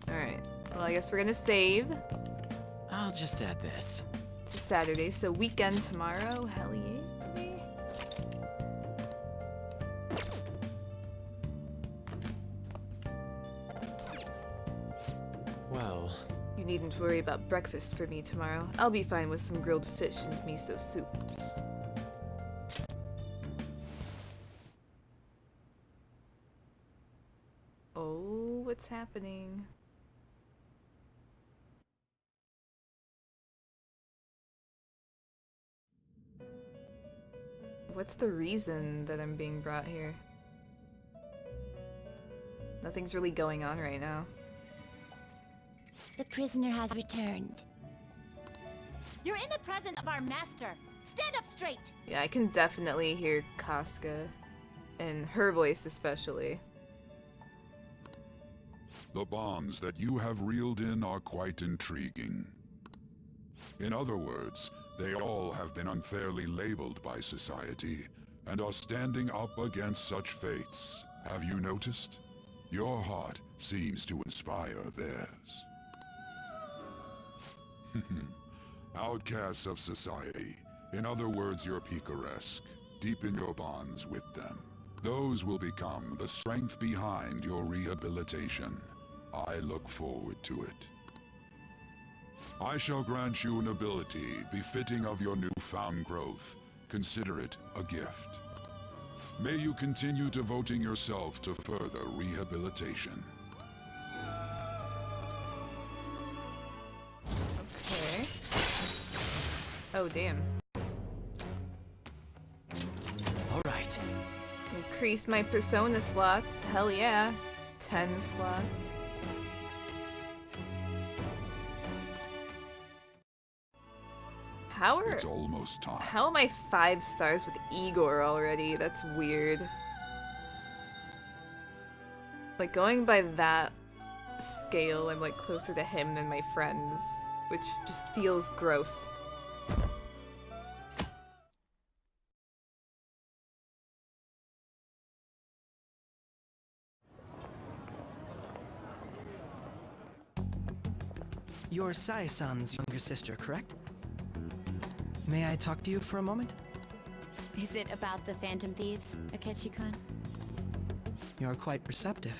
Alright, well I guess we're gonna save. I'll just add this. It's a Saturday, so weekend tomorrow. Hell yeah. Well... You needn't worry about breakfast for me tomorrow. I'll be fine with some grilled fish and miso soup. Oh, what's happening? What's the reason that I'm being brought here? Nothing's really going on right now. The prisoner has returned. You're in the presence of our master. Stand up straight. Yeah, I can definitely hear Casca. And her voice especially. The bonds that you have reeled in are quite intriguing. In other words, they all have been unfairly labeled by society, and are standing up against such fates. Have you noticed? Your heart seems to inspire theirs. Outcasts of society. In other words, you're picaresque. Deepen your bonds with them. Those will become the strength behind your rehabilitation. I look forward to it. I shall grant you an ability befitting of your newfound growth. Consider it a gift. May you continue devoting yourself to further rehabilitation. Okay. Oh, damn. Alright. Increase my persona slots. Hell yeah. 10 slots. It's almost time. How am I 5 stars with Igor already? That's weird. Like, going by that scale, I'm like closer to him than my friends, which just feels gross. You're Sai-san's younger sister, correct? May I talk to you for a moment? Is it about the Phantom Thieves, Akechi-kun? You're quite perceptive.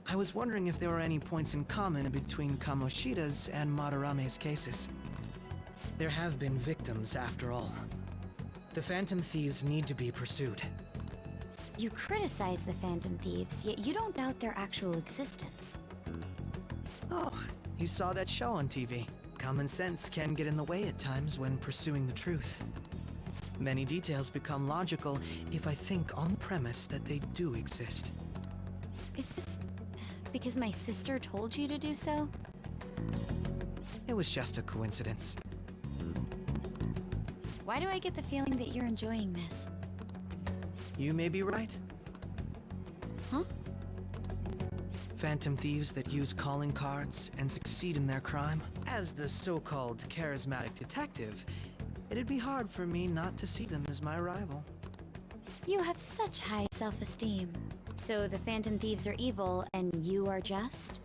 I was wondering if there were any points in common between Kamoshida's and Madarame's cases. There have been victims, after all. The Phantom Thieves need to be pursued. You criticize the Phantom Thieves, yet you don't doubt their actual existence. Oh, you saw that show on TV. Common sense can get in the way at times when pursuing the truth. Many details become logical if I think on the premise that they do exist. Is this because my sister told you to do so? It was just a coincidence. Why do I get the feeling that you're enjoying this? You may be right. Huh? Phantom thieves that use calling cards and succeed in their crime. As the so-called charismatic detective, it'd be hard for me not to see them as my rival. You have such high self-esteem. So the Phantom Thieves are evil, and you are just?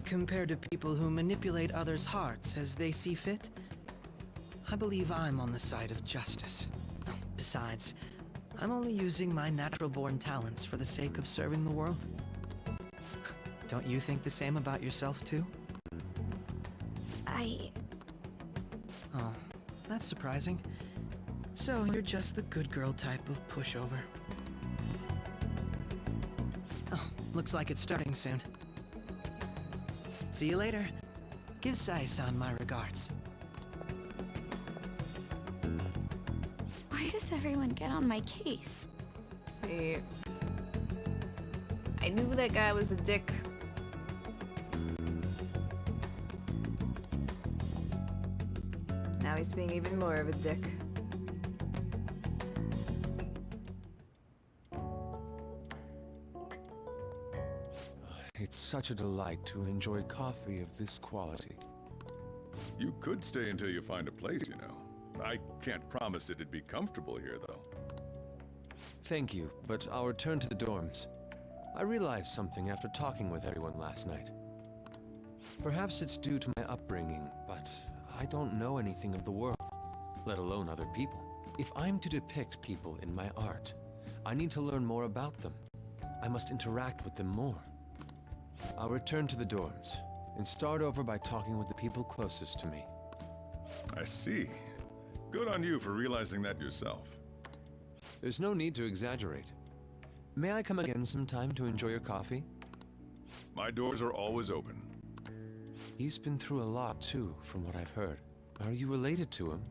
Compared to people who manipulate others' hearts as they see fit, I believe I'm on the side of justice. Besides, I'm only using my natural-born talents for the sake of serving the world. Don't you think the same about yourself, too? Oh, that's surprising. So you're just the good girl type of pushover. Oh, looks like it's starting soon. See you later. Give Sai-san my regards. Why does everyone get on my case? See, I knew that guy was a dick. Now he's being even more of a dick. It's such a delight to enjoy coffee of this quality. You could stay until you find a place, you know. I can't promise it'd be comfortable here, though. Thank you, but I'll return to the dorms. I realized something after talking with everyone last night. Perhaps it's due to my upbringing, but I don't know anything of the world, let alone other people. If I'm to depict people in my art, I need to learn more about them. I must interact with them more. I'll return to the dorms, and start over by talking with the people closest to me. I see. Good on you for realizing that yourself. There's no need to exaggerate. May I come again sometime to enjoy your coffee? My doors are always open. He's been through a lot, too, from what I've heard. Are you related to him?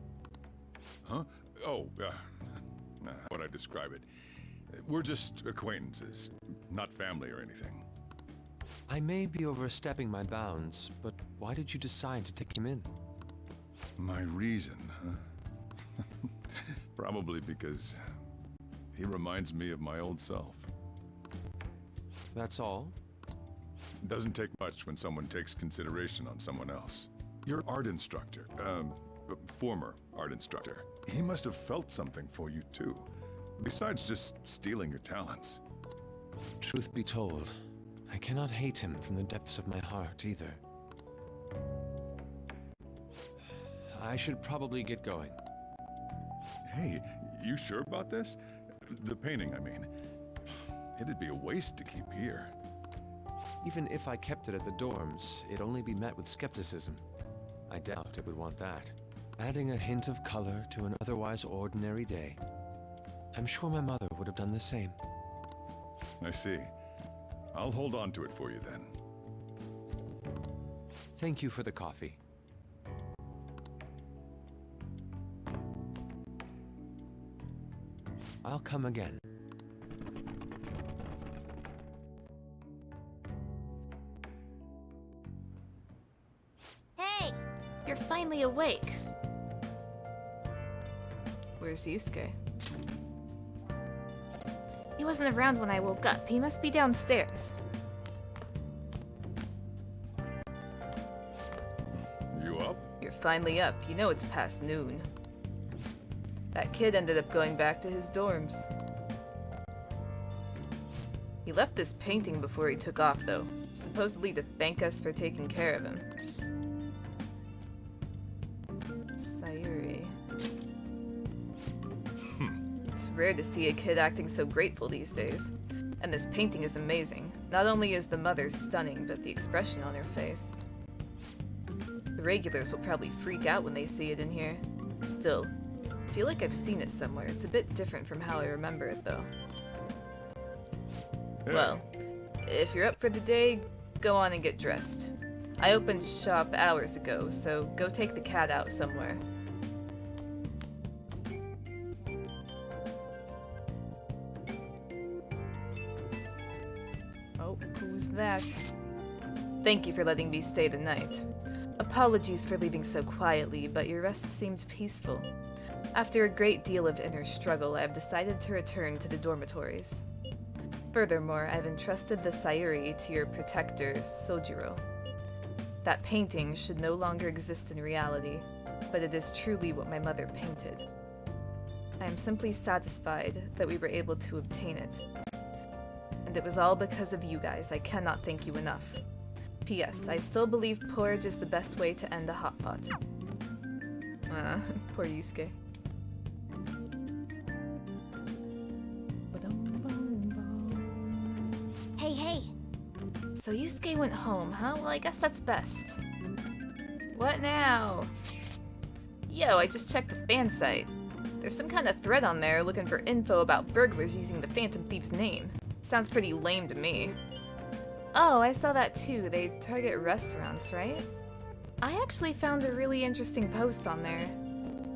Huh? Oh, how would I describe it? We're just acquaintances, not family or anything. I may be overstepping my bounds, but why did you decide to take him in? My reason, huh? Probably because he reminds me of my old self. That's all? Doesn't take much when someone takes consideration on someone else. Your art instructor, former art instructor, he must have felt something for you too, besides just stealing your talents. Truth be told, I cannot hate him from the depths of my heart either. I should probably get going. Hey, you sure about this? The painting, I mean. It'd be a waste to keep here. Even if I kept it at the dorms, it'd only be met with skepticism. I doubt it would want that. Adding a hint of color to an otherwise ordinary day. I'm sure my mother would have done the same. I see. I'll hold on to it for you then. Thank you for the coffee. I'll come again. Hey! You're finally awake. Where's Yusuke? He wasn't around when I woke up. He must be downstairs. You up? You're finally up. You know it's past noon. That kid ended up going back to his dorms. He left this painting before he took off, though. Supposedly to thank us for taking care of him. Sayuri. It's rare to see a kid acting so grateful these days. And this painting is amazing. Not only is the mother stunning, but the expression on her face. The regulars will probably freak out when they see it in here. Still, I feel like I've seen it somewhere. It's a bit different from how I remember it, though. Hey. Well, if you're up for the day, go on and get dressed. I opened shop hours ago, so go take the cat out somewhere. Oh, who's that? Thank you for letting me stay the night. Apologies for leaving so quietly, but your rest seemed peaceful. After a great deal of inner struggle, I have decided to return to the dormitories. Furthermore, I've entrusted the Sayuri to your protector, Sojiro. That painting should no longer exist in reality, but it is truly what my mother painted. I am simply satisfied that we were able to obtain it. And it was all because of you guys. I cannot thank you enough. P.S. I still believe porridge is the best way to end a hot pot. Poor Yusuke. So Yusuke went home, huh? Well, I guess that's best. What now? Yo, I just checked the fan site. There's some kind of thread on there looking for info about burglars using the Phantom Thief's name. Sounds pretty lame to me. Oh, I saw that too. They target restaurants, right? I actually found a really interesting post on there.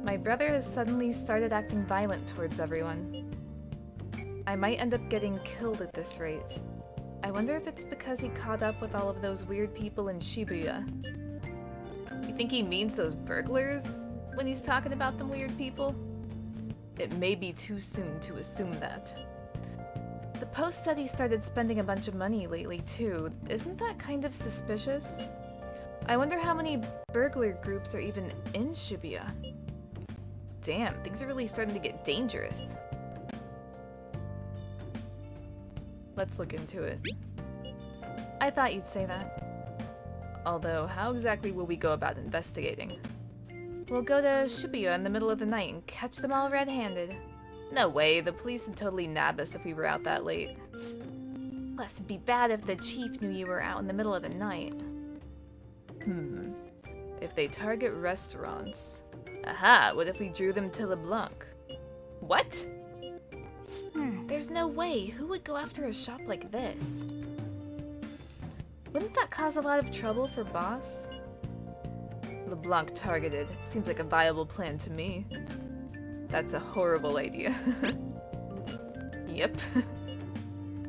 My brother has suddenly started acting violent towards everyone. I might end up getting killed at this rate. I wonder if it's because he caught up with all of those weird people in Shibuya. You think he means those burglars when he's talking about them weird people? It may be too soon to assume that. The post said he started spending a bunch of money lately too. Isn't that kind of suspicious? I wonder how many burglar groups are even in Shibuya. Damn, things are really starting to get dangerous. Let's look into it. I thought you'd say that. Although, how exactly will we go about investigating? We'll go to Shibuya in the middle of the night and catch them all red-handed. No way, the police would totally nab us if we were out that late. Plus, it'd be bad if the chief knew you were out in the middle of the night. If they target restaurants... Aha, what if we drew them to LeBlanc? What? There's no way. Who would go after a shop like this? Wouldn't that cause a lot of trouble for Boss? LeBlanc targeted. Seems like a viable plan to me. That's a horrible idea. Yep.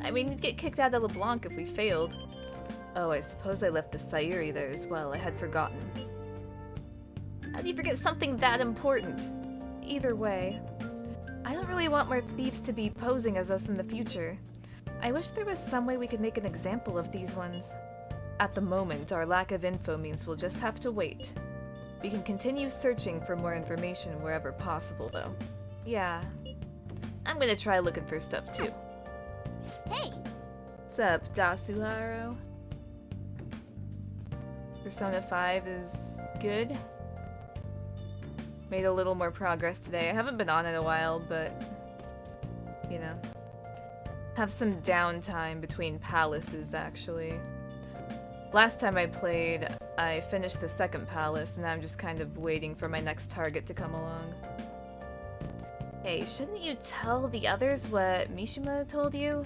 I mean, we'd get kicked out of LeBlanc if we failed. Oh, I suppose I left the Sayuri there as well. I had forgotten. How do you forget something that important? Either way, I don't really want more thieves to be posing as us in the future. I wish there was some way we could make an example of these ones. At the moment, our lack of info means we'll just have to wait. We can continue searching for more information wherever possible, though. Yeah. I'm gonna try looking for stuff, too. Hey! What's up, Dasuharo? Persona 5 is good. Made a little more progress today. I haven't been on in a while, but... you know. Have some downtime between palaces, actually. Last time I played, I finished the second palace, and now I'm just kind of waiting for my next target to come along. Hey, shouldn't you tell the others what Mishima told you?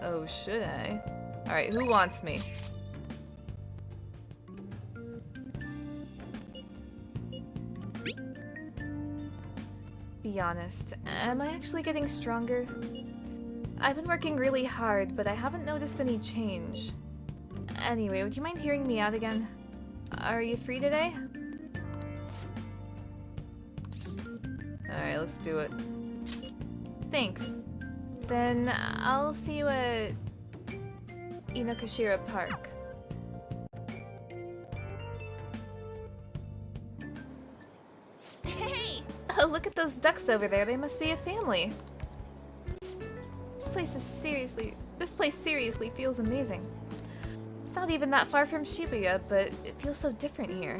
Oh, should I? Alright, who wants me? Be honest, am I actually getting stronger? I've been working really hard, but I haven't noticed any change. Anyway, would you mind hearing me out again? Are you free today? Alright, let's do it. Thanks. Then I'll see you at Inokashira Park. Hey! Oh, look at those ducks over there. They must be a family. This place seriously feels amazing. It's not even that far from Shibuya, but it feels so different here.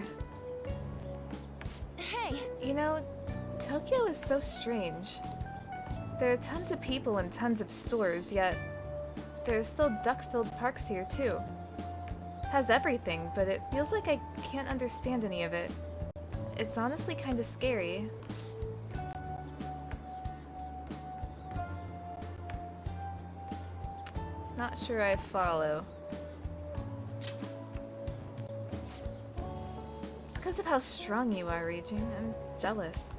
Hey! You know, Tokyo is so strange. There are tons of people and tons of stores, yet there are still duck-filled parks here too. Has everything, but it feels like I can't understand any of it. It's honestly kind of scary. Not sure I follow. Because of how strong you are, Reijin, I'm jealous.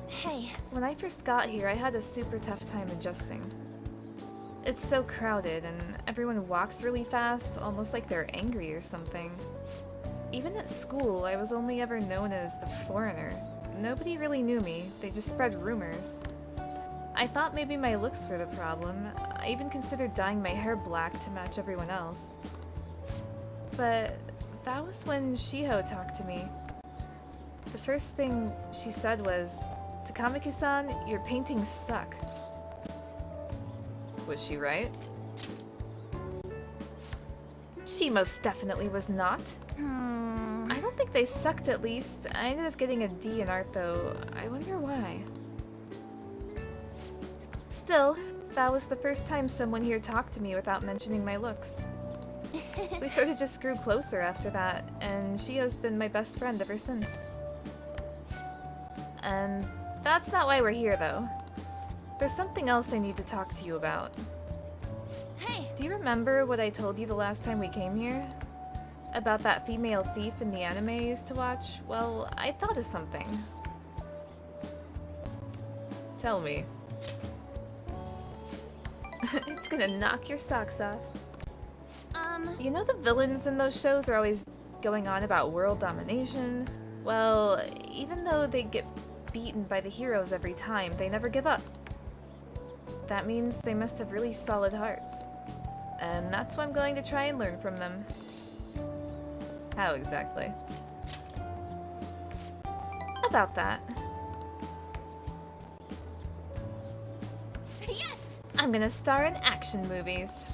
Hey. When I first got here, I had a super tough time adjusting. It's so crowded, and everyone walks really fast, almost like they're angry or something. Even at school, I was only ever known as the foreigner. Nobody really knew me, they just spread rumors. I thought maybe my looks were the problem. I even considered dyeing my hair black to match everyone else. But that was when Shiho talked to me. The first thing she said was, "Takamaki-san, your paintings suck." Was she right? She most definitely was not. I don't think they sucked, at least. I ended up getting a D in art, though. I wonder why. Still, that was the first time someone here talked to me without mentioning my looks. We sort of just grew closer after that, and Shio's been my best friend ever since. And that's not why we're here, though. There's something else I need to talk to you about. Hey! Do you remember what I told you the last time we came here? About that female thief in the anime I used to watch? Well, I thought of something. Tell me. It's gonna knock your socks off. You know the villains in those shows are always going on about world domination? Well, even though they get beaten by the heroes every time, they never give up. That means they must have really solid hearts. And that's why I'm going to try and learn from them. How exactly? About that. Yes! I'm gonna star in action movies.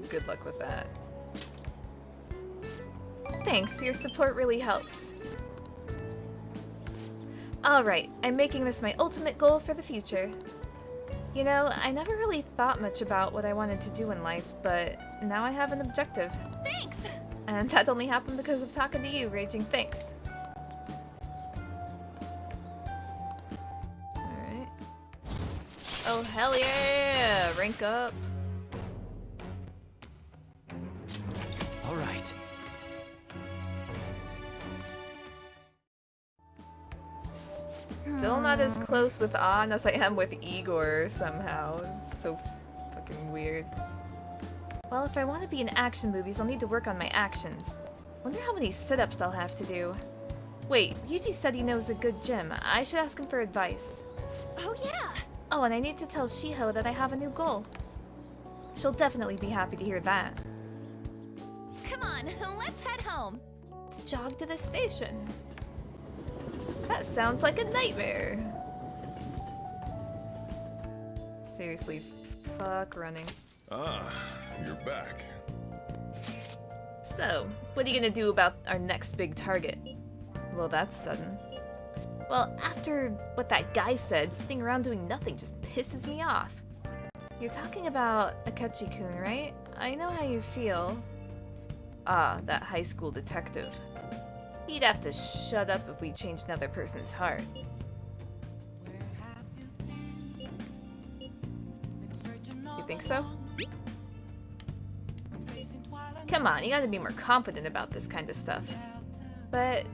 Good luck with that. Thanks, your support really helps. Alright, I'm making this my ultimate goal for the future. You know, I never really thought much about what I wanted to do in life, but now I have an objective. Thanks! And that only happened because of talking to you, Raging Thanks. Alright. Oh, hell yeah! Rank up. All right. Still not as close with An as I am with Igor somehow. It's so fucking weird. Well, if I want to be in action movies, I'll need to work on my actions. Wonder how many sit-ups I'll have to do. Wait, Yuji said he knows a good gym. I should ask him for advice. Oh yeah! Oh, and I need to tell Shiho that I have a new goal. She'll definitely be happy to hear that. Come on, let's head home. Let's jog to the station. That sounds like a nightmare. Seriously, fuck running. Ah, you're back. So, what are you gonna do about our next big target? Well, that's sudden. Well, after what that guy said, sitting around doing nothing just pisses me off. You're talking about Akechi-kun, right? I know how you feel. Ah, that high school detective. He'd have to shut up if we changed another person's heart. You think so? Come on, you gotta be more confident about this kind of stuff. But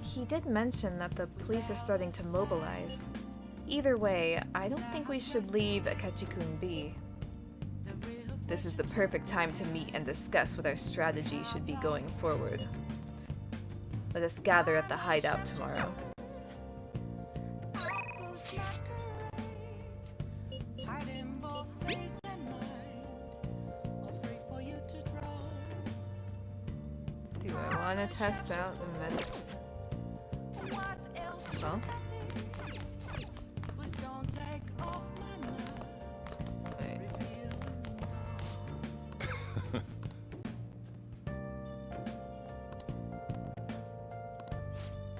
he did mention that the police are starting to mobilize. Either way, I don't think we should leave Akechi-kun be. This is the perfect time to meet and discuss what our strategy should be going forward. Let us gather at the hideout tomorrow. Do I want to test out the medicine? Well.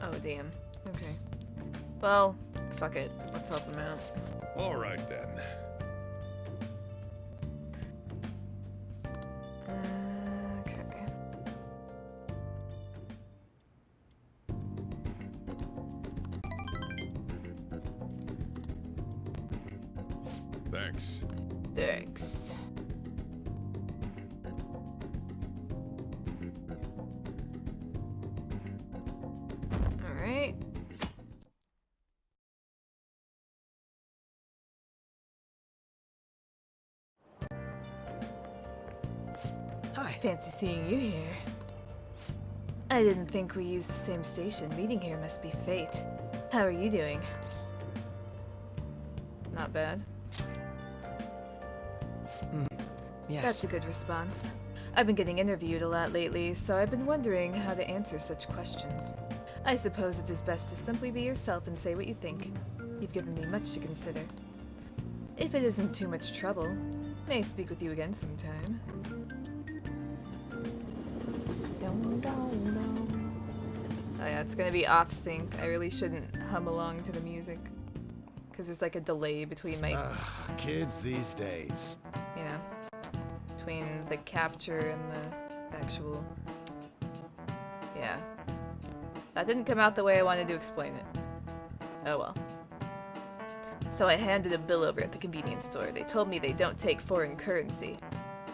Oh, damn. Okay. Well, fuck it. Let's help him out. All right, then. Okay. Thanks. Thanks. Alright. Hi. Fancy seeing you here. I didn't think we used the same station. Meeting here must be fate. How are you doing? Not bad. Yes. That's a good response. I've been getting interviewed a lot lately, so I've been wondering how to answer such questions. I suppose it is best to simply be yourself and say what you think. You've given me much to consider. If it isn't too much trouble, may I speak with you again sometime? Oh yeah, it's gonna be off sync. I really shouldn't hum along to the music. Because there's like a delay between my... Kids these days. You know, between the capture and the actual... Yeah. That didn't come out the way I wanted to explain it. Oh well. So I handed a bill over at the convenience store. They told me they don't take foreign currency.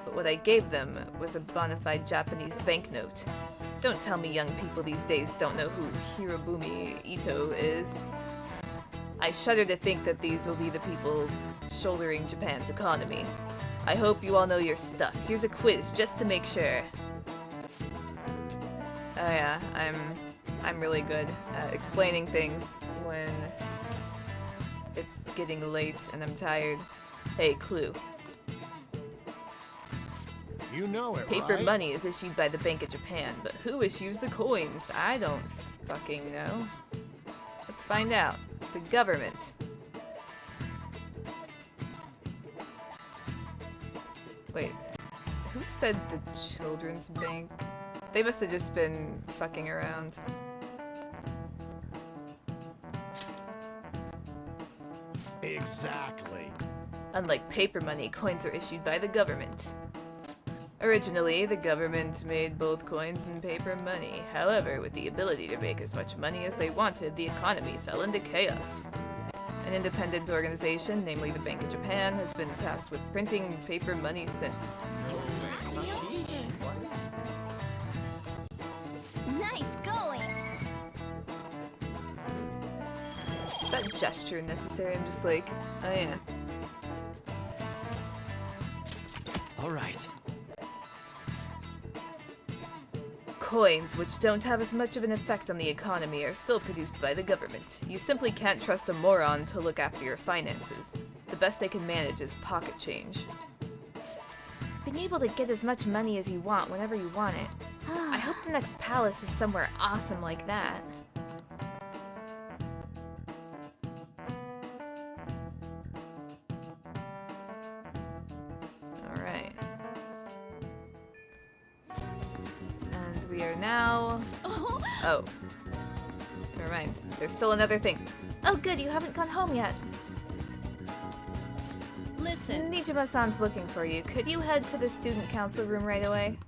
But what I gave them was a bona fide Japanese banknote. Don't tell me young people these days don't know who Hirobumi Ito is. I shudder to think that these will be the people shouldering Japan's economy. I hope you all know your stuff. Here's a quiz just to make sure. Oh yeah, I'm really good at explaining things when it's getting late and I'm tired. Hey, clue. You know it, Paper right? money is issued by the Bank of Japan, but who issues the coins? I don't fucking know. Let's find out. The government. Wait, who said the Children's Bank? They must have just been fucking around. Exactly. Unlike paper money, coins are issued by the government. Originally, the government made both coins and paper money. However, with the ability to make as much money as they wanted, the economy fell into chaos. An independent organization, namely the Bank of Japan, has been tasked with printing paper money since. Nice going! Is that gesture necessary? I'm just like, oh yeah. All right. Coins, which don't have as much of an effect on the economy, are still produced by the government. You simply can't trust a moron to look after your finances. The best they can manage is pocket change. Being able to get as much money as you want whenever you want it. I hope the next palace is somewhere awesome like that. Alright. And we are now... Oh. Never mind. There's still another thing. Oh good, you haven't gone home yet. Listen. Nijima-san's looking for you. Could you head to the student council room right away?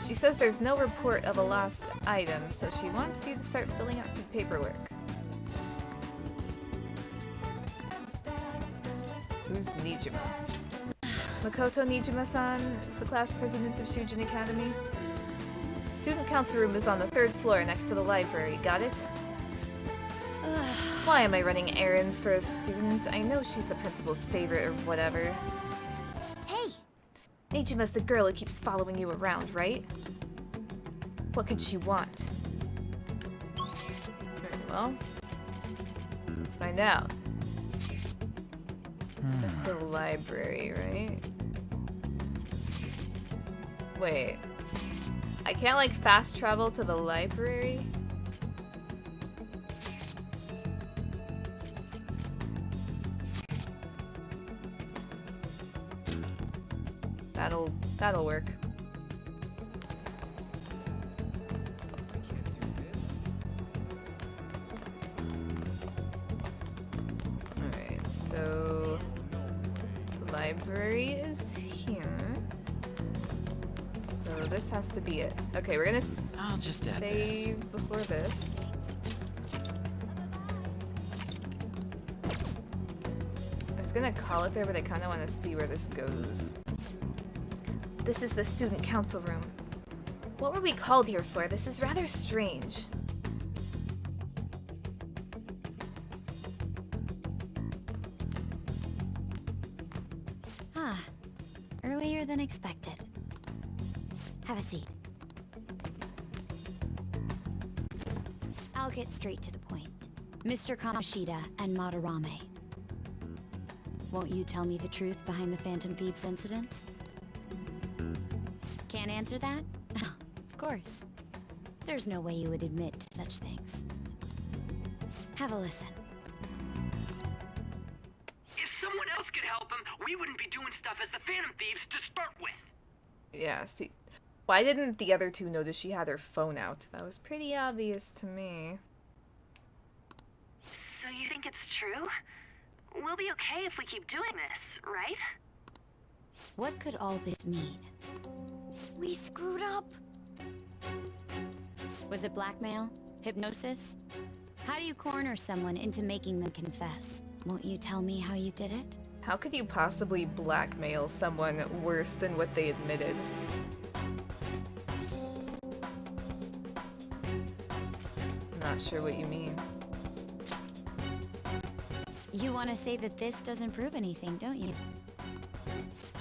She says there's no report of a lost item, so she wants you to start filling out some paperwork. Who's Nijima? Makoto Nijima-san is the class president of Shujin Academy. Student council room is on the 3rd floor next to the library. Got it? Why am I running errands for a student? I know she's the principal's favorite or whatever. Hey! Nijima's the girl who keeps following you around, right? What could she want? Well, let's find out. So it's the library, right? Wait. I can't, like, fast travel to the library? That'll work. Alright, so the library is here. So this has to be it. Okay, we're gonna I'll just add save before this. I was gonna call it there, but I kind of want to see where this goes. This is the student council room. What were we called here for? This is rather strange. Ah, earlier than expected. Have a seat. I'll get straight to the point. Mr. Kamoshida and Madarame. Won't you tell me the truth behind the Phantom Thieves incidents? Can't answer that? Oh, of course. There's no way you would admit to such things. Have a listen. If someone else could help him, we wouldn't be doing stuff as the Phantom Thieves to start with. Yeah, see... Why didn't the other two notice she had her phone out? That was pretty obvious to me. So you think it's true? We'll be okay if we keep doing this, right? What could all this mean? We screwed up. Was it blackmail? Hypnosis? How do you corner someone into making them confess? Won't you tell me how you did it? How could you possibly blackmail someone worse than what they admitted? I'm not sure what you mean. You want to say that this doesn't prove anything, don't you?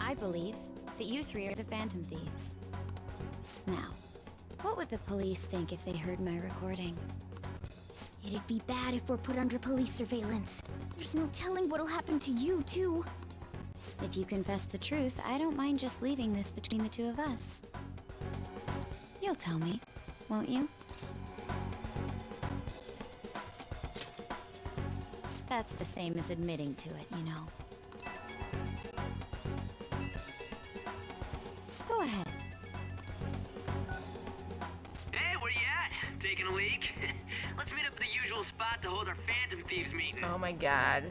I believe that you three are the Phantom Thieves. Now, what would the police think if they heard my recording? It'd be bad if we're put under police surveillance. There's no telling what'll happen to you, too. If you confess the truth, I don't mind just leaving this between the two of us. You'll tell me, won't you? That's the same as admitting to it, you know. Go ahead. Hey, where you at? Taking a leak? Let's meet up at the usual spot to hold our Phantom Thieves meeting. Oh my god.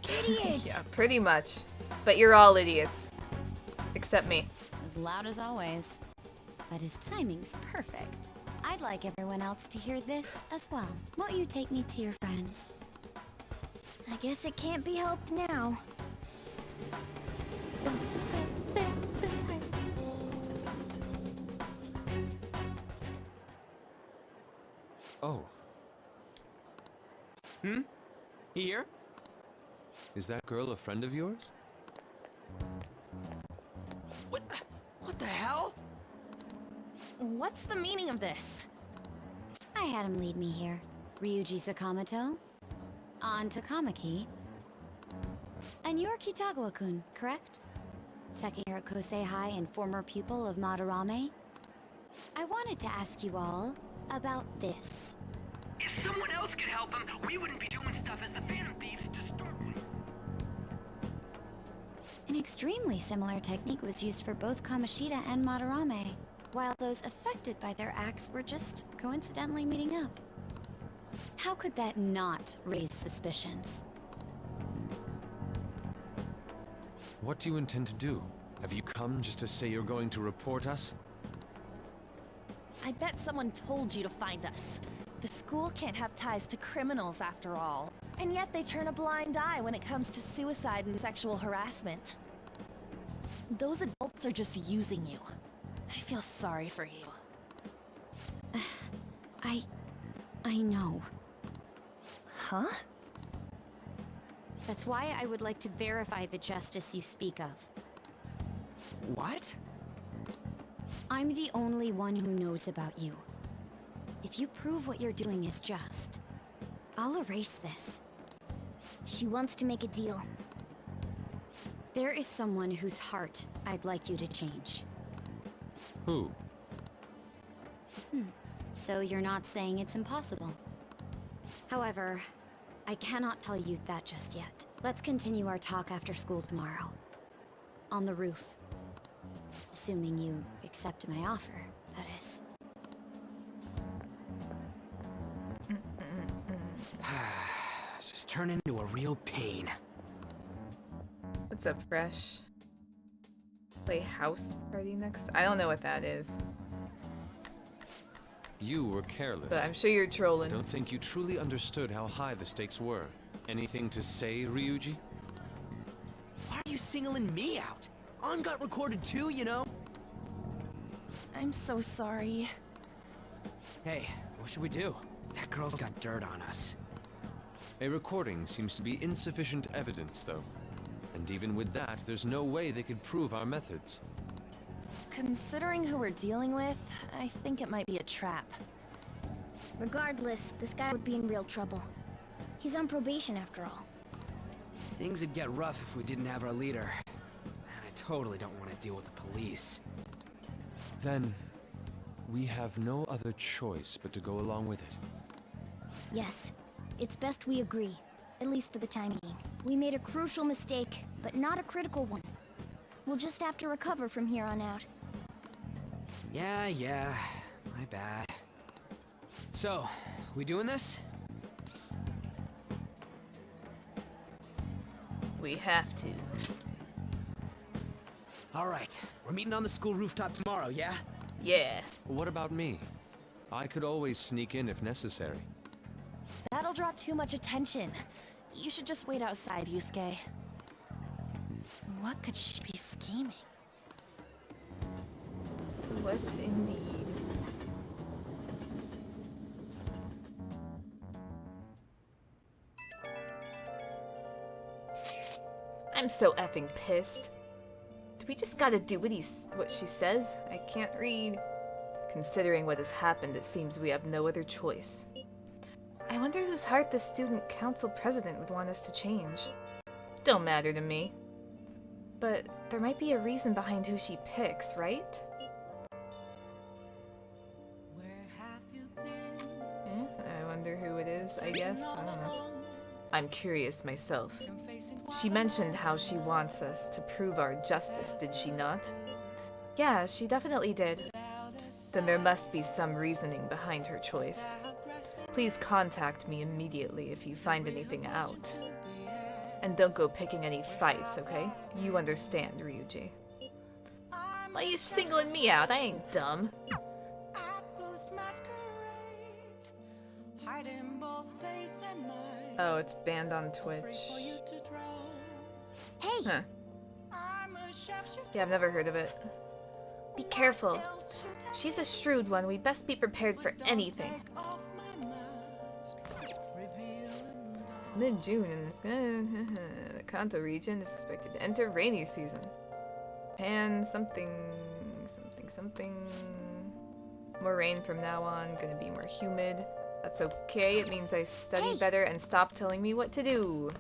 Idiot! Yeah, pretty much. But you're all idiots. Except me. As loud as always. But his timing's perfect. I'd like everyone else to hear this as well. Won't you take me to your friends? I guess it can't be helped now. Oh. Here? Is that girl a friend of yours? What the hell? What's the meaning of this? I had him lead me here. Ryuji Sakamoto, on Takamaki, and you're Kitagawa-kun, correct? Second year at Kosei High and former pupil of Madarame. I wanted to ask you all about this. If someone else could help him, we wouldn't be doing stuff as the Phantom Thieves to start with. An extremely similar technique was used for both Kamoshida and Madarame, while those affected by their acts were just coincidentally meeting up. How could that not raise suspicions? What do you intend to do? Have you come just to say you're going to report us? I bet someone told you to find us. The school can't have ties to criminals after all. And yet they turn a blind eye when it comes to suicide and sexual harassment. Those adults are just using you. I feel sorry for you. I know. Huh? That's why I would like to verify the justice you speak of. What? I'm the only one who knows about you. If you prove what you're doing is just, I'll erase this. She wants to make a deal. There is someone whose heart I'd like you to change. Who? So you're not saying it's impossible. However, I cannot tell you that just yet. Let's continue our talk after school tomorrow. On the roof. Assuming you accept my offer, that is. It's just turned into a real pain. What's up, Fresh? Play house party next? I don't know what that is. You were careless. But I'm sure you're trolling. I don't think you truly understood how high the stakes were. Anything to say, Ryuji? Why are you singling me out? On got recorded too, you know? I'm so sorry. Hey, what should we do? That girl's got dirt on us. A recording seems to be insufficient evidence, though. And even with that, there's no way they could prove our methods. Considering who we're dealing with, I think it might be a trap. Regardless, this guy would be in real trouble. He's on probation after all. Things would get rough if we didn't have our leader. And I totally don't want to deal with the police. Then, we have no other choice but to go along with it. Yes, it's best we agree, at least for the time being. We made a crucial mistake, but not a critical one. We'll just have to recover from here on out. Yeah, my bad. So, we doing this? We have to. Alright, we're meeting on the school rooftop tomorrow, yeah? Yeah. What about me? I could always sneak in if necessary. That'll draw too much attention. You should just wait outside, Yusuke. What could she be scheming? What indeed? I'm so effing pissed. Do we just gotta do what she says? I can't read. Considering what has happened, it seems we have no other choice. I wonder whose heart the student council president would want us to change. Don't matter to me. But there might be a reason behind who she picks, right? I wonder who it is, I guess. I don't know. I'm curious myself. She mentioned how she wants us to prove our justice, did she not? Yeah, she definitely did. Then there must be some reasoning behind her choice. Please contact me immediately if you find anything out. And don't go picking any fights, okay? You understand, Ryuji. Why are you singling me out? I ain't dumb. Oh, it's banned on Twitch. Hey! Huh. Yeah, I've never heard of it. Be careful. She's a shrewd one. We'd best be prepared for anything. Mid-June in this the Kanto region is expected to enter rainy season. Japan something. More rain from now on, gonna be more humid. That's okay, it means I study better and stop telling me what to do.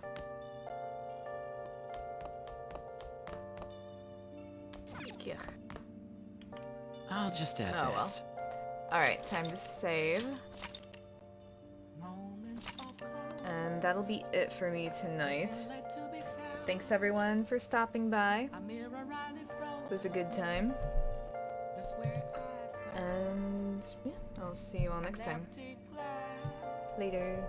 Yeah. I'll just add this. Well. Alright, time to save. And that'll be it for me tonight. Thanks everyone for stopping by. It was a good time. And yeah, I'll see you all next time. Later.